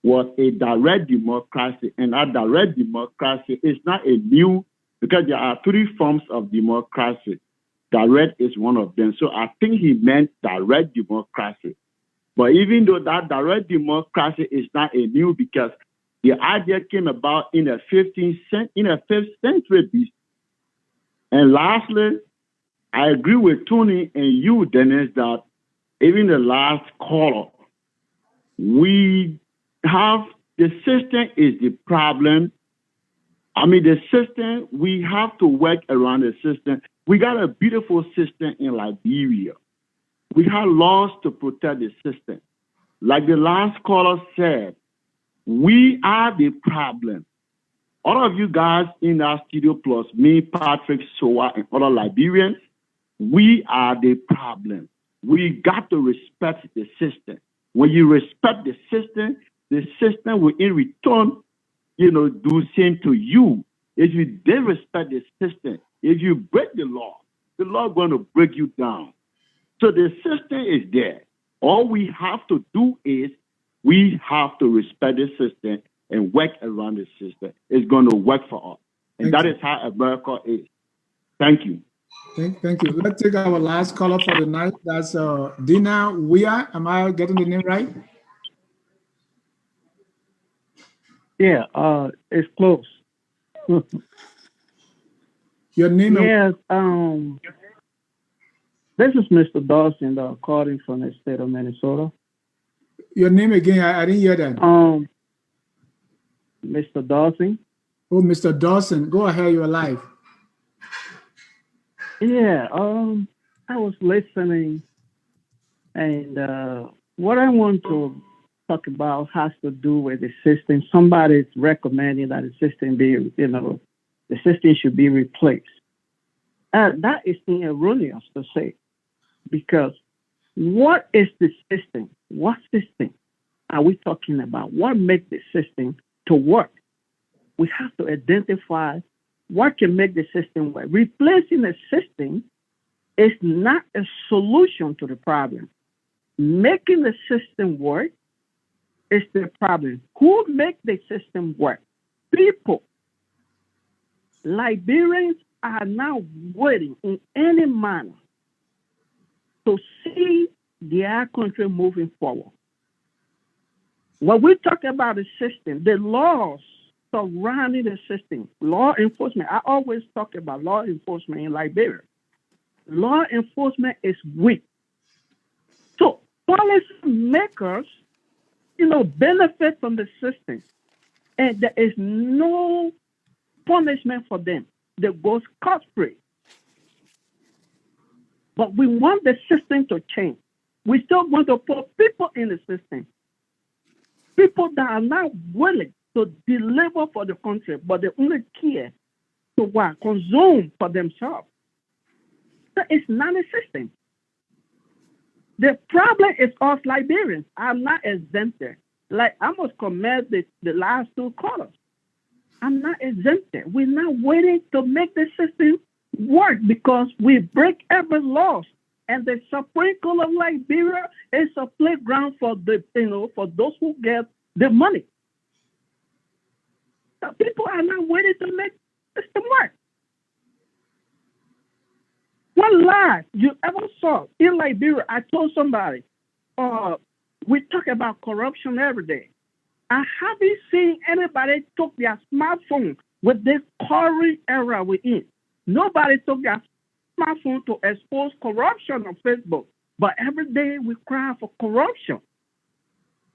F: was a direct democracy, and that direct democracy is not a new, because there are three forms of democracy. Direct is one of them. So I think he meant direct democracy. But even though that direct democracy is not a new, because the idea came about in the 5th century BC. And lastly, I agree with Tony and you, Dennis, that even the last caller, we have, the system is the problem. I mean, the system, we have to work around the system. We got a beautiful system in Liberia. We have laws to protect the system. Like the last caller said, we are the problem. All of you guys in our studio, plus me, Patrick, Soa, and other Liberians, we are the problem. We got to respect the system. When you respect the system will in return, do same to you. If you didn't respect the system, if you break the law is going to break you down. So the system is there. All we have to do is we have to respect the system and work around the system. It's going to work for us. And that is how America is. Thank you.
B: Thank you. Let's take our last caller for the night. That's Dina Wea. Am I getting the name right?
G: Yeah, it's close.
B: Your name?
G: Yes, this is Mr. Dawson, calling from the state of Minnesota.
B: Your name again? I didn't hear that.
G: Mr. Dawson.
B: Oh, Mr. Dawson, go ahead. You're live.
G: Yeah, I was listening, and what I want to talk about has to do with the system. Somebody's recommending that the system be, the system should be replaced. That is erroneous to say, because what is the system? What system are we talking about? What makes the system to work? We have to identify what can make the system work. Replacing the system is not a solution to the problem. Making the system work is the problem. Who make the system work? People. Liberians are now waiting in any manner to see their country moving forward. When we talk about the system, the laws surrounding the system, law enforcement, I always talk about law enforcement in Liberia. Law enforcement is weak. So policy makers, benefit from the system, and there is no punishment for them. They go scot-free. But we want the system to change. We still want to put people in the system. People that are not willing to deliver for the country, but they only care to what? Consume for themselves. So it's not a system. The problem is us Liberians. I'm not exempted. Like I must commend the last two callers. I'm not exempted. We're not waiting to make the system work because we break every law. And the Supreme Court of Liberia is a playground for for those who get the money. So people are not waiting to make the system work. One lie you ever saw in Liberia, I told somebody, we talk about corruption every day. I haven't seen anybody took their smartphone with this current era we're in. Nobody took their smartphone to expose corruption on Facebook. But every day we cry for corruption.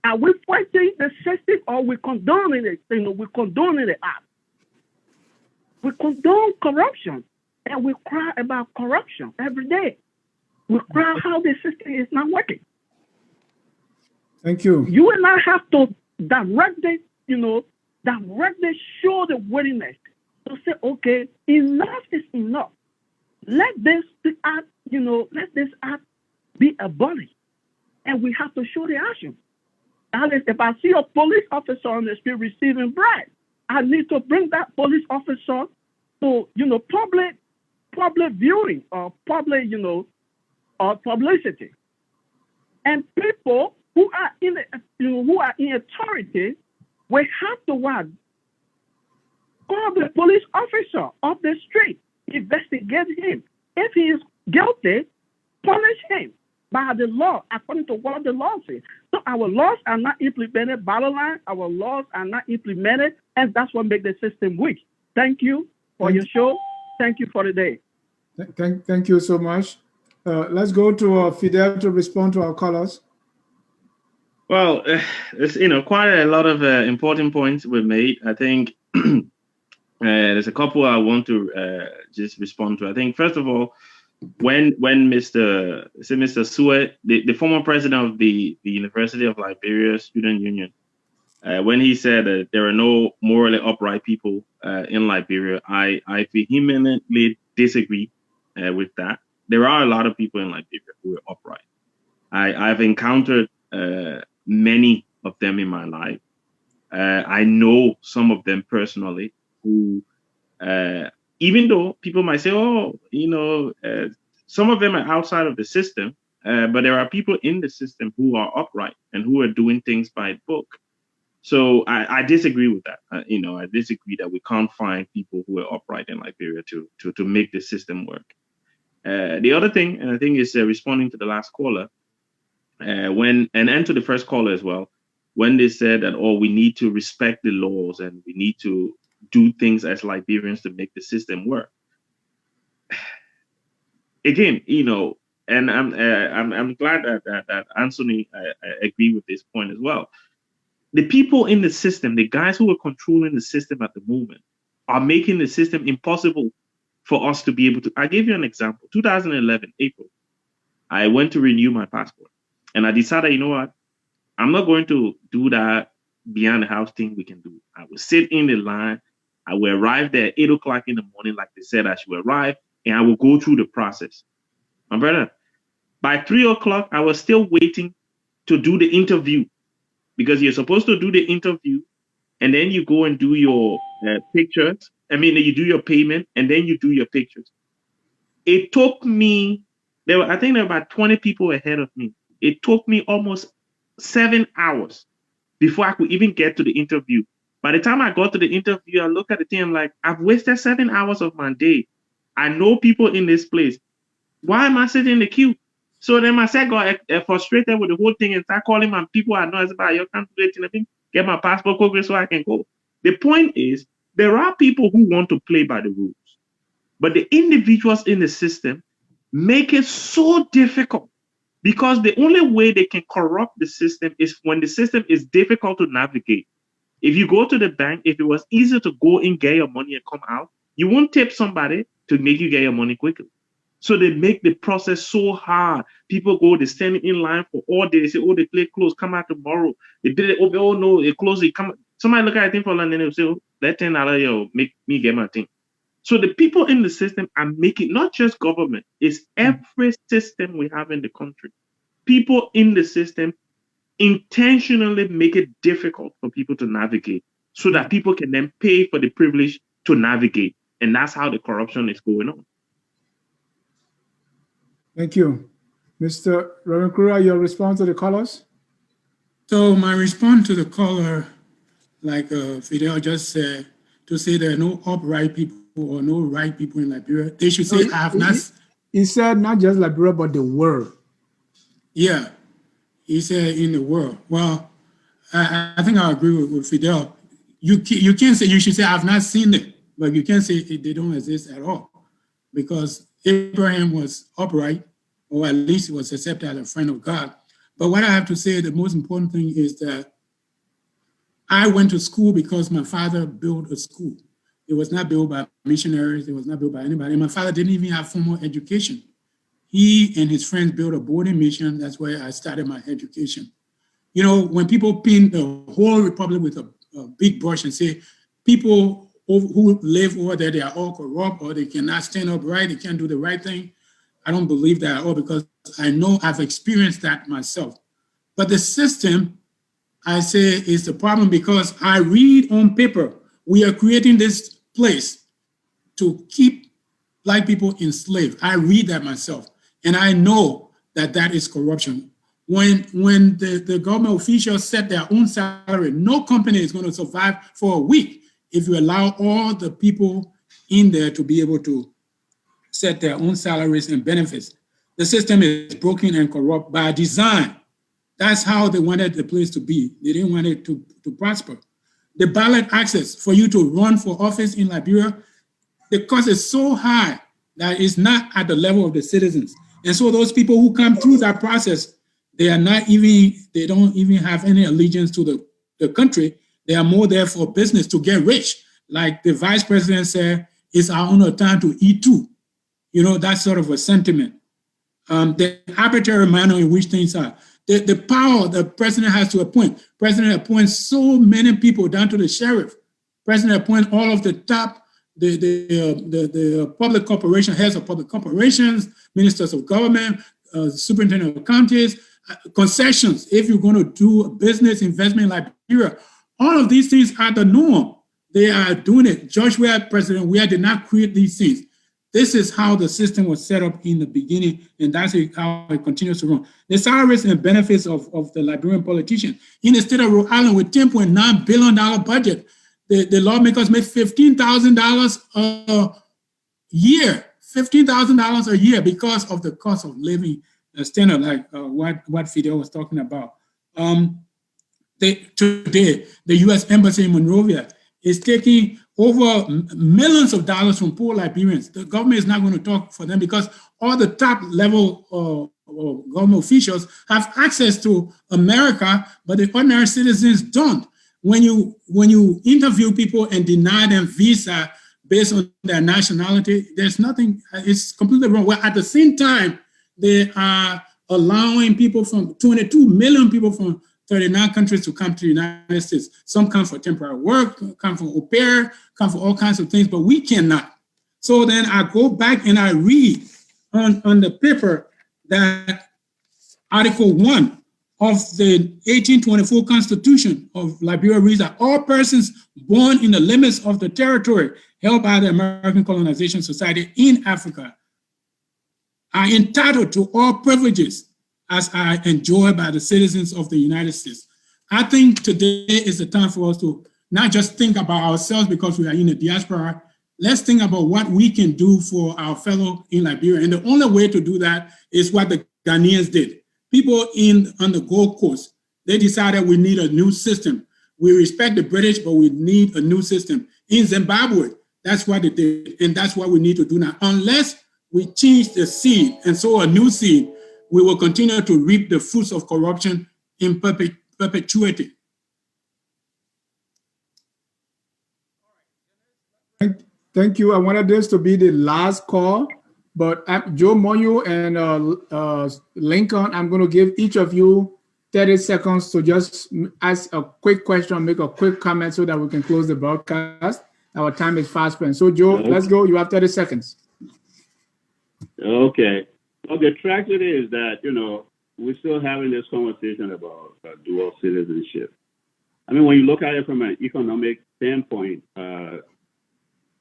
G: Are we fighting the system or we condoning it? We condoning the act. We condone corruption and we cry about corruption every day. We cry how the system is not working.
B: Thank you.
G: You and I have to directly show the willingness to say, okay, enough is enough. Let this act, let this act be abolished. And we have to show the action. Alice, if I see a police officer on the street receiving bribes, I need to bring that police officer to, public viewing or public, or publicity. And people who are in authority, we have to what? Call the police officer off the street, investigate him. If he is guilty, punish him by the law, according to what the law says. So our laws are not implemented by the line, our laws are not implemented, and that's what makes the system weak. Thank you for your show. Thank you for the day.
B: Thank you so much. Let's go to Fidel to respond to our callers.
D: Well, it's quite a lot of important points were made. I think there's a couple I want to just respond to. I think first of all, when Mr. Sue, the former president of the University of Liberia Student Union, when he said that there are no morally upright people in Liberia, I vehemently disagree with that. There are a lot of people in Liberia who are upright. I've encountered many of them in my life. I know some of them personally who, even though people might say, some of them are outside of the system, but there are people in the system who are upright and who are doing things by book. So I disagree with that. I disagree that we can't find people who are upright in Liberia to make the system work. The other thing, and I think is responding to the last caller, and to the first caller as well, when they said that, we need to respect the laws and we need to do things as Liberians to make the system work. Again, and I'm glad that Anthony agree with this point as well. The people in the system, the guys who are controlling the system at the moment, are making the system impossible for us to be able to. I gave you an example. 2011, April, I went to renew my passport. And I decided, you know what? I'm not going to do that behind the house thing we can do. I will sit in the line. I will arrive there at 8 o'clock in the morning, like they said I should arrive, and I will go through the process. My brother, by 3 o'clock, I was still waiting to do the interview, because you're supposed to do the interview, and then you go and do your pictures. You do your payment, and then you do your pictures. It took me, I think there were about 20 people ahead of me. It took me almost 7 hours before I could even get to the interview. By the time I got to the interview, I look at the thing, I'm like, I've wasted 7 hours of my day. I know people in this place. Why am I sitting in the queue? So then my set got frustrated with the whole thing and start calling my people I know about your country, get my passport quickly so I can go. The point is, there are people who want to play by the rules, but the individuals in the system make it so difficult, because the only way they can corrupt the system is when the system is difficult to navigate. If you go to the bank, if it was easy to go in, get your money and come out, you won't tip somebody to make you get your money quickly. So they make the process so hard. People go, they stand in line for all day. They say, they play close, come out tomorrow. They did it, no, they close it, come. Somebody look at it, think for London, they'll say, let $10, make me get my thing. So the people in the system are making, not just government, it's every system we have in the country. people in the system intentionally make it difficult for people to navigate so that people can then pay for the privilege to navigate. And that's how the corruption is going on.
B: Thank you. Mr. Reverend Kruah, your response to the callers?
C: So my response to the caller, like Fidel just said, to say there are no upright people or no right people in Liberia, they should say, I have not.
B: He said not just Liberia, but the world.
C: Yeah, he said in the world. Well, I think I agree with Fidel. You can't say, you should say, I've not seen it, but you can't say they don't exist at all, because Abraham was upright, or at least he was accepted as a friend of God. But what I have to say, the most important thing is that I went to school because my father built a school. It was not built by missionaries. It was not built by anybody. And my father didn't even have formal education. He and his friends built a boarding mission. That's where I started my education. You know, when people paint the whole republic with a big brush and say, people who live over there, they are all corrupt, or they cannot stand up right, they can't do the right thing, I don't believe that at all, because I know I've experienced that myself. But the system, I say, is the problem, because I read on paper, we are creating this place to keep Black people enslaved. I read that myself, and I know that that is corruption. When the government officials set their own salary, no company is going to survive for a week if you allow all the people in there to be able to set their own salaries and benefits. The system is broken and corrupt by design. That's how they wanted the place to be. They didn't want it to prosper. The ballot access for you to run for office in Liberia, the cost is so high that it's not at the level of the citizens. And so those people who come through that process, they don't even have any allegiance to the country. They are more there for business, to get rich. Like the vice president said, it's our own time to eat too. You know, that's sort of a sentiment. The arbitrary manner in which things are. The power the president has to appoint. President appoints so many people down to the sheriff. President appoints all of the top, the public corporation, heads of public corporations, ministers of government, superintendent of counties, concessions. If you're going to do a business investment like Liberia, all of these things are the norm. They are doing it. George Weah, President Weah, did not create these things. This is how the system was set up in the beginning, and that's how it continues to run. The salaries and benefits of the Liberian politicians. In the state of Rhode Island, with $10.9 billion budget, the lawmakers make $15,000 a year, $15,000 a year, because of the cost of living standard, like what Fidel was talking about. Today, the U.S. Embassy in Monrovia is taking over millions of dollars from poor Liberians. The government is not going to talk for them, because all the top level government officials have access to America, but the ordinary citizens don't. When you interview people and deny them visa based on their nationality, there's nothing, it's completely wrong. Well, at the same time, they are allowing people 22 million people from 39 countries to come to the United States. Some come for temporary work, come for au pair, come for all kinds of things, but we cannot. So then I go back and I read on the paper that Article 1 of the 1824 Constitution of Liberia reads that all persons born in the limits of the territory held by the American Colonization Society in Africa are entitled to all privileges as are enjoyed by the citizens of the United States. I think today is the time for us to not just think about ourselves because we are in the diaspora. Let's think about what we can do for our fellow in Liberia. And the only way to do that is what the Ghanaians did. People on the Gold Coast, they decided we need a new system. We respect the British, but we need a new system. In Zimbabwe, that's what they did, and that's what we need to do now. Unless we change the seed and sow a new seed, we will continue to reap the fruits of corruption in perpetuity.
B: Thank you. I wanted this to be the last call, but Joe Monyo and Lincoln, I'm going to give each of you 30 seconds to just ask a quick question, make a quick comment so that we can close the broadcast. Our time is fast spent. So Joe, let's go. You have 30 seconds.
H: Okay. Well, the tragedy is that, we're still having this conversation about dual citizenship. I mean, when you look at it from an economic standpoint,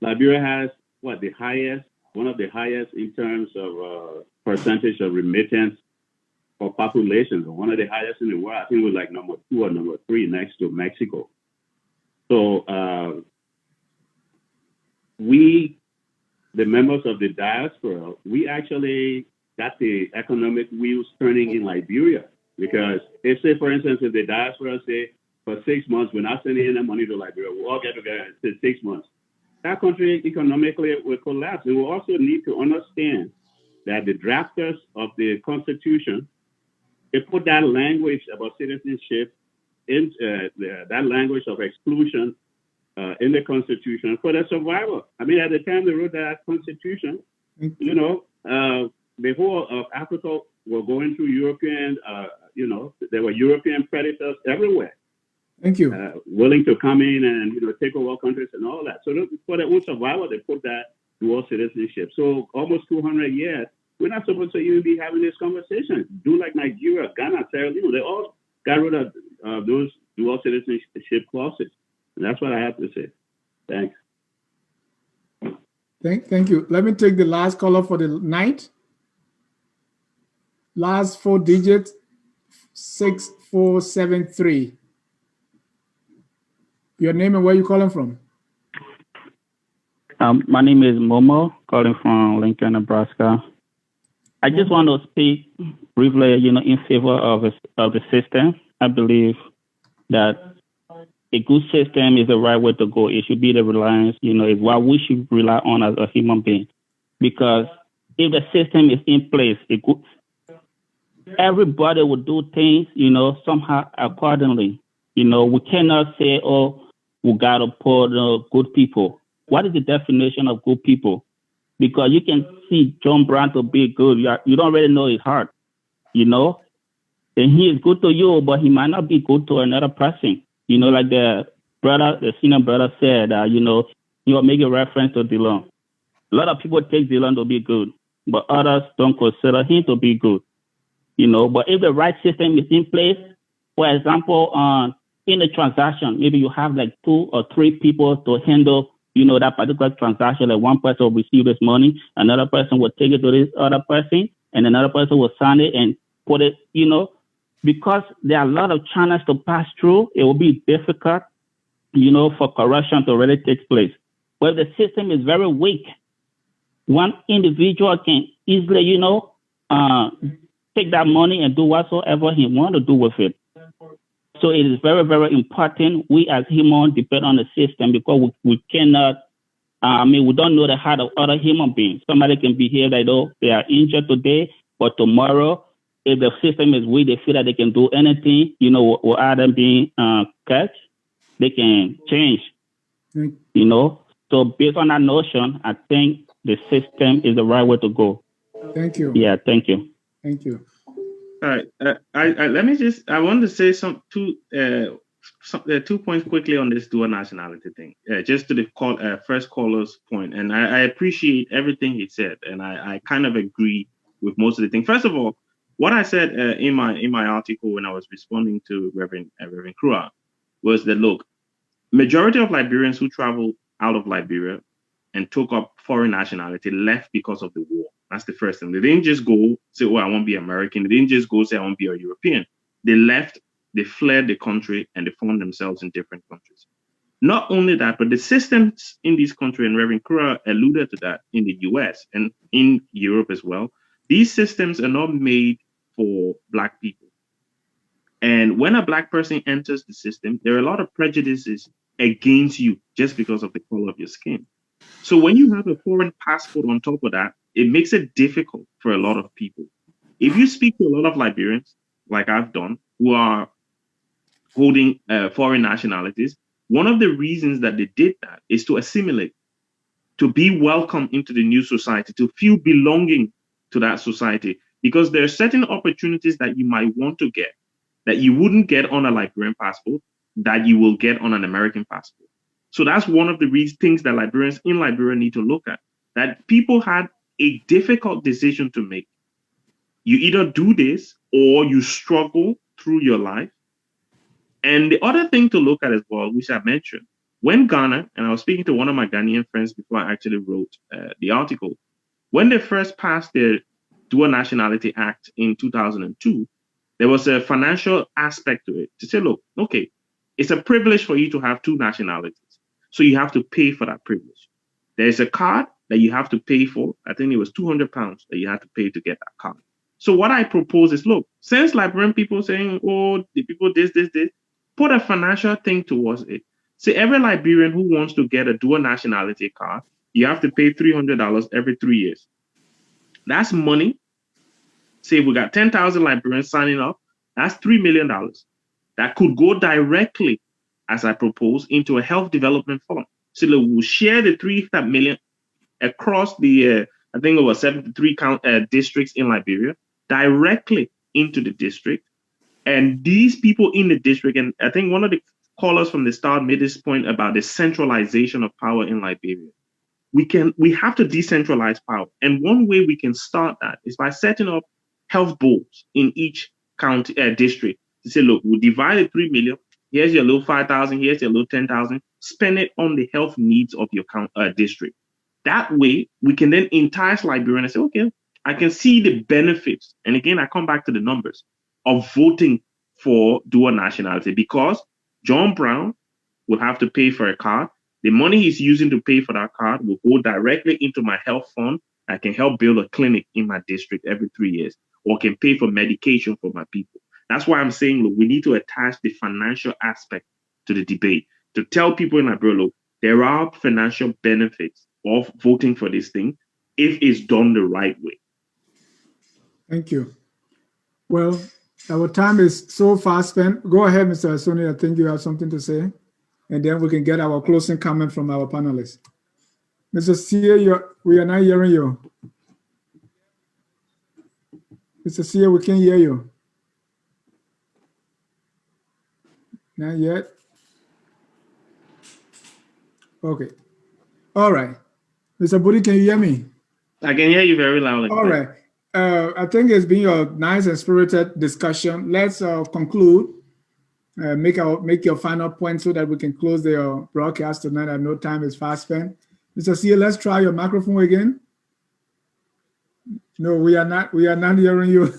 H: Liberia has one of the highest in terms of percentage of remittance for population, one of the highest in the world. I think it was like number 2 or number 3 next to Mexico. So we, the members of the diaspora, we actually got the economic wheels turning in Liberia, because if, say, for instance, if the diaspora say for 6 months we're not sending any money to Liberia, we'll all get together and say 6 months, that country economically will collapse. And we also need to understand that the drafters of the Constitution, they put that language about citizenship in that language of exclusion in the Constitution for the survival. I mean, at the time they wrote that Constitution, you know, the whole of Africa were going through European, you know, there were European predators everywhere.
B: Thank you.
H: Willing to come in and, you know, take over countries and all that. So for their own survival, they put that dual citizenship. So almost 200 years, we're not supposed to even be having this conversation. Do like Nigeria, Ghana, Sierra Leone, they all got rid of those dual citizenship clauses. And that's what I have to say. Thanks.
B: Thank you. Let me take the last caller for the night. Last 4 digits, 6473. Your name and where you calling from?
I: My name is Momo, calling from Lincoln, Nebraska. I just want to speak briefly, you know, in favor of the system. I believe that a good system is the right way to go. It should be the reliance, you know, is what we should rely on as a human being. Because if the system is in place, everybody will do things, you know, somehow accordingly. You know, we cannot say, oh, we got to put good people. What is the definition of good people? Because you can see John Brown to be good. You don't really know his heart, you know. And he is good to you, but he might not be good to another person. You know, like the senior brother said, you know, you are making reference to Dylan. A lot of people take Dylan to be good, but others don't consider him to be good. You know, but if the right system is in place, for example, in a transaction, maybe you have like 2 or 3 people to handle, you know, that particular transaction. Like one person will receive this money, another person will take it to this other person, and another person will sign it and put it, you know, because there are a lot of channels to pass through. It will be difficult, you know, for corruption to really take place. But if the system is very weak, one individual can easily, you know, take that money and do whatsoever he wants to do with it. So it is very, very important. We as humans depend on the system, because we cannot, we don't know the heart of other human beings. Somebody can behave like, oh, they are injured today, but tomorrow, if the system is weak, they feel that they can do anything, you know, without them being catch, they can change, you know. So based on that notion, I think the system is the right way to go.
B: Thank you.
I: Yeah, thank you.
B: Thank you.
D: All right. I want to say 2 points quickly on this dual nationality thing. Just to the first caller's point, and I appreciate everything he said, and I kind of agree with most of the things. First of all, what I said in my article when I was responding to Reverend Kruah was that, look, majority of Liberians who traveled out of Liberia and took up foreign nationality left because of the war. That's the first thing. They didn't just go say, oh, I want to be American. They didn't just go say, I want to be a European. They left, they fled the country, and they found themselves in different countries. Not only that, but the systems in this country, and Reverend Kruah alluded to that, in the US and in Europe as well, these systems are not made for Black people. And when a Black person enters the system, there are a lot of prejudices against you just because of the color of your skin. So when you have a foreign passport on top of that, it makes it difficult for a lot of people. If you speak to a lot of Liberians, like I've done, who are holding foreign nationalities, one of the reasons that they did that is to assimilate, to be welcome into the new society, to feel belonging to that society, because there are certain opportunities that you might want to get that you wouldn't get on a Liberian passport that you will get on an American passport. So that's one of the things that Liberians in Liberia need to look at, that people had a difficult decision to make. You either do this or you struggle through your life. And the other thing to look at as well, which I mentioned, when Ghana, and I was speaking to one of my Ghanaian friends before I actually wrote the article, when they first passed the Dual Nationality Act in 2002, there was a financial aspect to it to say, look, okay, it's a privilege for you to have two nationalities. So you have to pay for that privilege. There's a card that you have to pay for. I think it was £200 that you had to pay to get that card. So what I propose is, look, since Liberian people saying, oh, the people this, put a financial thing towards it. See, every Liberian who wants to get a dual nationality card, you have to pay $300 every 3 years. That's money. Say we got 10,000 Liberians signing up, that's $3 million. That could go directly, as I propose, into a health development fund. So we'll share the $3 million across the, I think it was 73 districts in Liberia, directly into the district. And these people in the district, and I think one of the callers from the start made this point about the centralization of power in Liberia. We have to decentralize power. And one way we can start that is by setting up health boards in each county district to say, look, we'll divide the 3 million. Here's your little 5,000. Here's your little 10,000. Spend it on the health needs of your district. That way, we can then entice Liberians and say, okay, I can see the benefits. And again, I come back to the numbers of voting for dual nationality, because John Brown will have to pay for a card. The money he's using to pay for that card will go directly into my health fund. I can help build a clinic in my district every 3 years, or can pay for medication for my people. That's why I'm saying, look, we need to attach the financial aspect to the debate to tell people in Liberia, look, there are financial benefits of voting for this thing if it's done the right way.
B: Thank you. Well, our time is so fast spent. Go ahead, Mr. Asoni. I think you have something to say, and then we can get our closing comment from our panelists. Mr. Sear, we are not hearing you. Mr. Sear, we can't hear you. Not yet. Okay. All right. Mr. Budy, can you hear me?
D: I can hear you very loudly.
B: All right. I think it's been a nice and spirited discussion. Let's conclude. Make your final point so that we can close the broadcast tonight. I know time is fast spent. Mr. Sear, let's try your microphone again. No, we are not hearing you.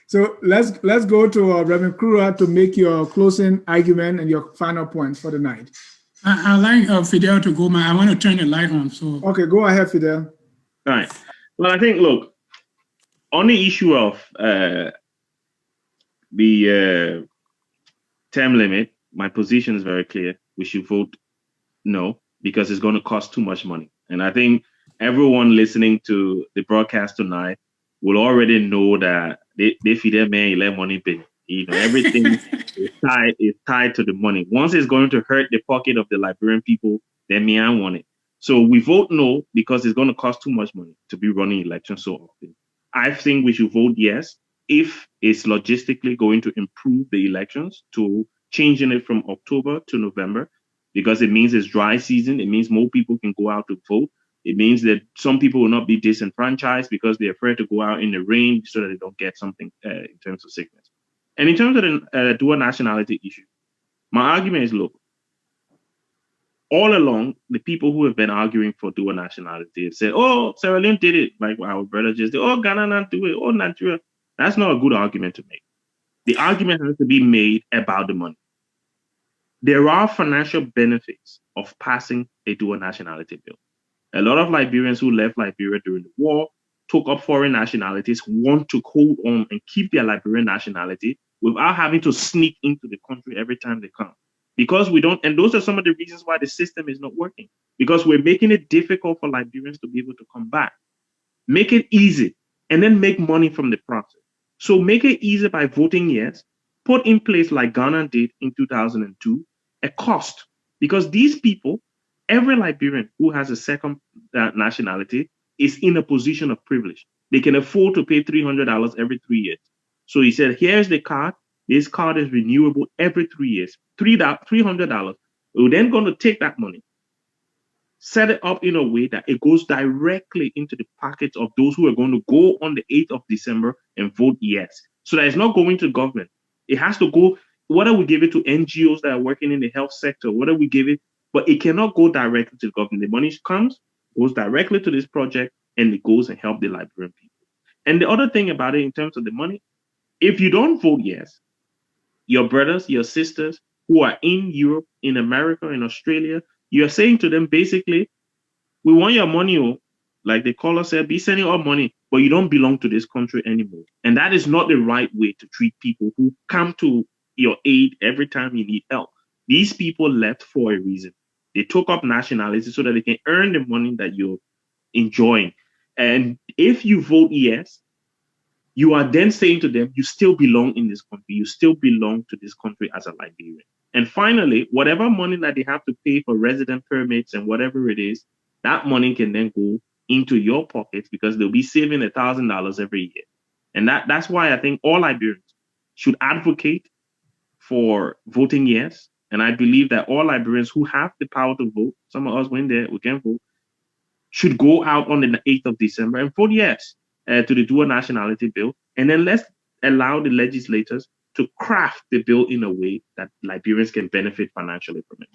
B: So let's go to Reverend Kruah to make your closing argument and your final points for the night.
C: I'd like Fidel to go. I want to turn the light on. So
B: okay, go ahead, Fidel.
D: All right. Well, I think, look, on the issue of the term limit, my position is very clear. We should vote no, because it's going to cost too much money. And I think everyone listening to the broadcast tonight will already know that they Fidel man, let money be. You know, everything is tied to the money. Once it's going to hurt the pocket of the Liberian people, then me, I want it. So we vote no because it's going to cost too much money to be running elections so often. I think we should vote yes if it's logistically going to improve the elections, to changing it from October to November, because it means it's dry season. It means more people can go out to vote. It means that some people will not be disenfranchised because they're afraid to go out in the rain so that they don't get something in terms of sickness. And in terms of the dual nationality issue, my argument is, look, all along, the people who have been arguing for dual nationality have said, oh, Sierra Leone did it, like our brother just did. Oh, Ghana not do it. Oh, Nigeria. That's not a good argument to make. The argument has to be made about the money. There are financial benefits of passing a dual nationality bill. A lot of Liberians who left Liberia during the war, took up foreign nationalities, want to hold on and keep their Liberian nationality without having to sneak into the country every time they come. Because we don't, and those are some of the reasons why the system is not working. Because we're making it difficult for Liberians to be able to come back. Make it easy, and then make money from the process. So make it easy by voting yes. Put in place, like Ghana did in 2002, a cost. Because these people, every Liberian who has a second nationality is in a position of privilege. They can afford to pay $300 every 3 years. So he said, here's the card. This card is renewable every 3 years. $300. We're then going to take that money, set it up in a way that it goes directly into the pockets of those who are going to go on the 8th of December and vote yes. so that it's not going to government. It has to go, whether we give it to NGOs that are working in the health sector, whether we give it, but it cannot go directly to the government. The money comes, goes directly to this project, and it goes and help the Liberian people. And the other thing about it in terms of the money, if you don't vote yes, your brothers, your sisters who are in Europe, in America, in Australia, you're saying to them basically, we want your money, like the caller said, be sending our money, but you don't belong to this country anymore. And that is not the right way to treat people who come to your aid every time you need help. These people left for a reason. They took up nationality so that they can earn the money that you're enjoying. And if you vote yes, you are then saying to them, you still belong in this country. You still belong to this country as a Liberian. And finally, whatever money that they have to pay for resident permits and whatever it is, that money can then go into your pockets because they'll be saving $1,000 every year. And that's why I think all Liberians should advocate for voting yes. And I believe that all Liberians who have the power to vote, some of us went there, we can vote, should go out on the 8th of December and vote yes to the dual nationality bill. And then let's allow the legislators to craft the bill in a way that Liberians can benefit financially from it.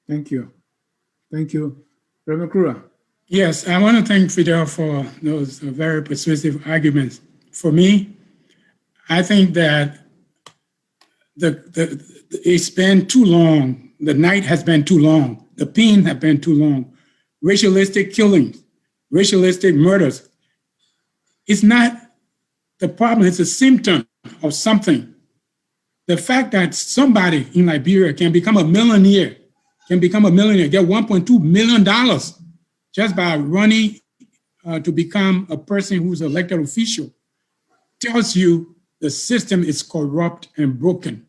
B: Thank you. Thank you. Reverend Kruah.
C: Yes, I want to thank Fidel for those very persuasive arguments. For me, I think that it's been too long. The night has been too long. The pain has been too long. Racialistic killings, racialistic murders. It's not the problem, it's a symptom of something. The fact that somebody in Liberia can become a millionaire, get $1.2 million just by running to become a person who's an elected official tells you the system is corrupt and broken.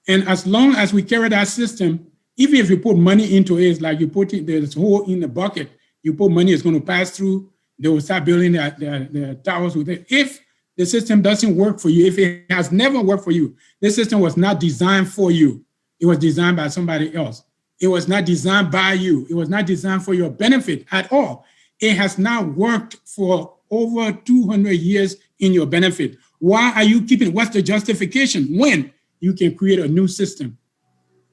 C: And as long as we carry that system, even if you put money into it, like you put it, there's a hole in the bucket, you put money, it's going to pass through, they will start building their towers with it. If the system doesn't work for you, if it has never worked for you, this system was not designed for you. It was designed by somebody else. It was not designed by you. It was not designed for your benefit at all. It has not worked for over 200 years in your benefit. Why are you keeping, what's the justification when you can create a new system?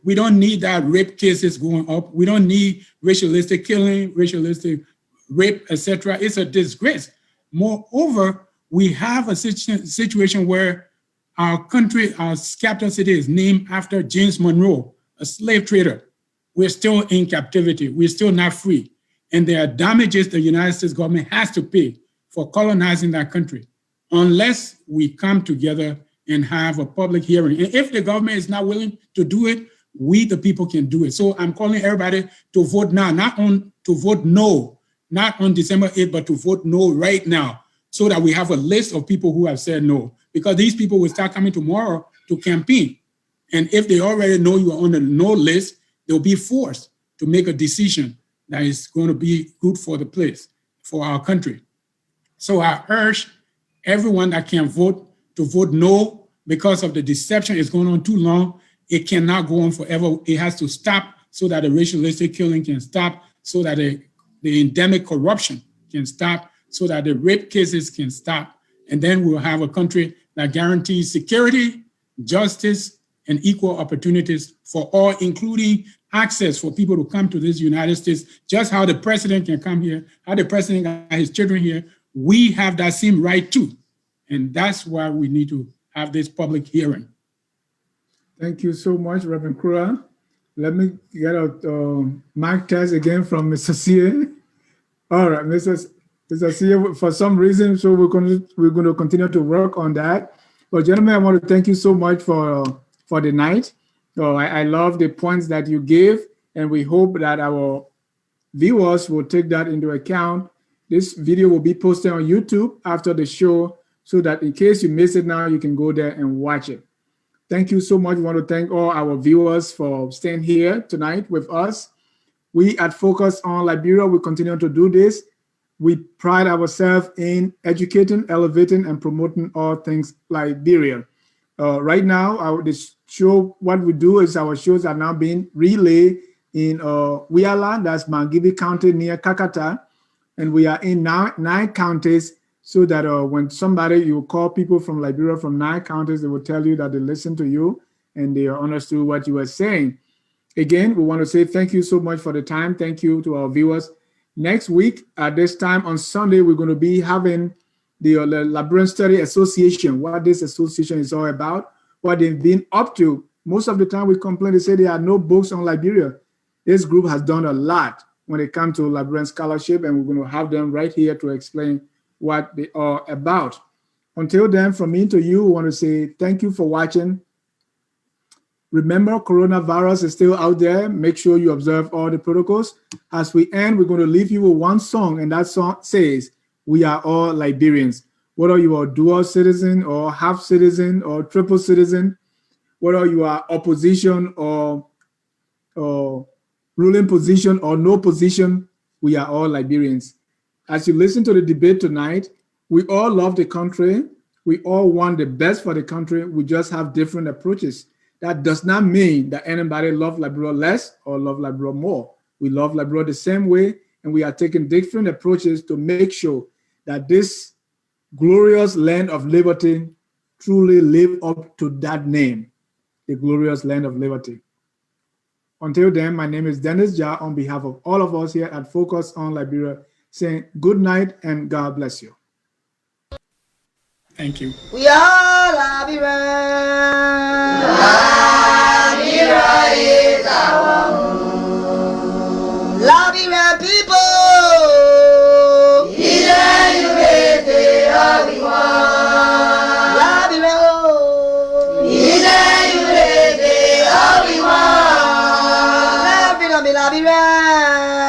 C: We don't need that rape cases going up. We don't need racialistic killing, racialistic rape, etc. It's a disgrace. Moreover, we have a situation where our country, our capital city is named after James Monroe, a slave trader. We're still in captivity. We're still not free. And there are damages the United States government has to pay for colonizing that country unless we come together and have a public hearing. And if the government is not willing to do it, we, the people, can do it. So I'm calling everybody to vote now, to vote no, not on December 8th, but to vote no right now, so that we have a list of people who have said no. Because these people will start coming tomorrow to campaign. And if they already know you are on the no list, they'll be forced to make a decision that is going to be good for the place, for our country. So I urge everyone that can vote to vote no, because of the deception is going on too long. It cannot go on forever. It has to stop so that the racialistic killing can stop, so that the endemic corruption can stop, so that the rape cases can stop. And then we'll have a country that guarantees security, justice, and equal opportunities for all, including access for people to come to this United States, just how the president can come here, how the president got his children here. We have that same right too. And that's why we need to have this public hearing.
B: Thank you so much, Reverend Kruah. Let me get a mic test again from Mr. Sia. All right, Mr. Sia, for some reason, so we're going to continue to work on that. But gentlemen, I want to thank you so much for the night. So I love the points that you gave, and we hope that our viewers will take that into account. This video will be posted on YouTube after the show, so that in case you miss it now, you can go there and watch it. Thank you so much. We want to thank all our viewers for staying here tonight with us. We at Focus on Liberia, we continue to do this. We pride ourselves in educating, elevating, and promoting all things Liberia. Right now, this show, what we do is our shows are now being relayed in Wiala, that's Mangibi County near Kakata, and we are in 9 counties. so that when somebody, you call people from Liberia from 9 counties, they will tell you that they listen to you and they understood what you were saying. Again, we want to say thank you so much for the time. Thank you to our viewers. Next week at this time on Sunday, we're going to be having the Liberian Study Association, what this association is all about, what they've been up to. Most of the time we complain, they say there are no books on Liberia. This group has done a lot when it comes to Liberian scholarship, and we're going to have them right here to explain what they are about. Until then, from me to you, we want to say thank you for watching. Remember, coronavirus is still out there. Make sure you observe all the protocols. As we end, we're going to leave you with one song, and that song says, "We are all Liberians." Whether you are dual citizen or half citizen or triple citizen, whether you are opposition or ruling position or no position, we are all Liberians. As you listen to the debate tonight, we all love the country. We all want the best for the country. We just have different approaches. That does not mean that anybody loves Liberia less or love Liberia more. We love Liberia the same way, and we are taking different approaches to make sure that this glorious land of liberty truly live up to that name, the glorious land of liberty. Until then, my name is Dennis Jah on behalf of all of us here at Focus on Liberia, saying good night and God bless you.
C: Thank you.
J: We are Liberians. Liberia is our home. Liberian people. Liberia, all we want. Liberia, oh. Liberia, all we want. Liberia, Liberia.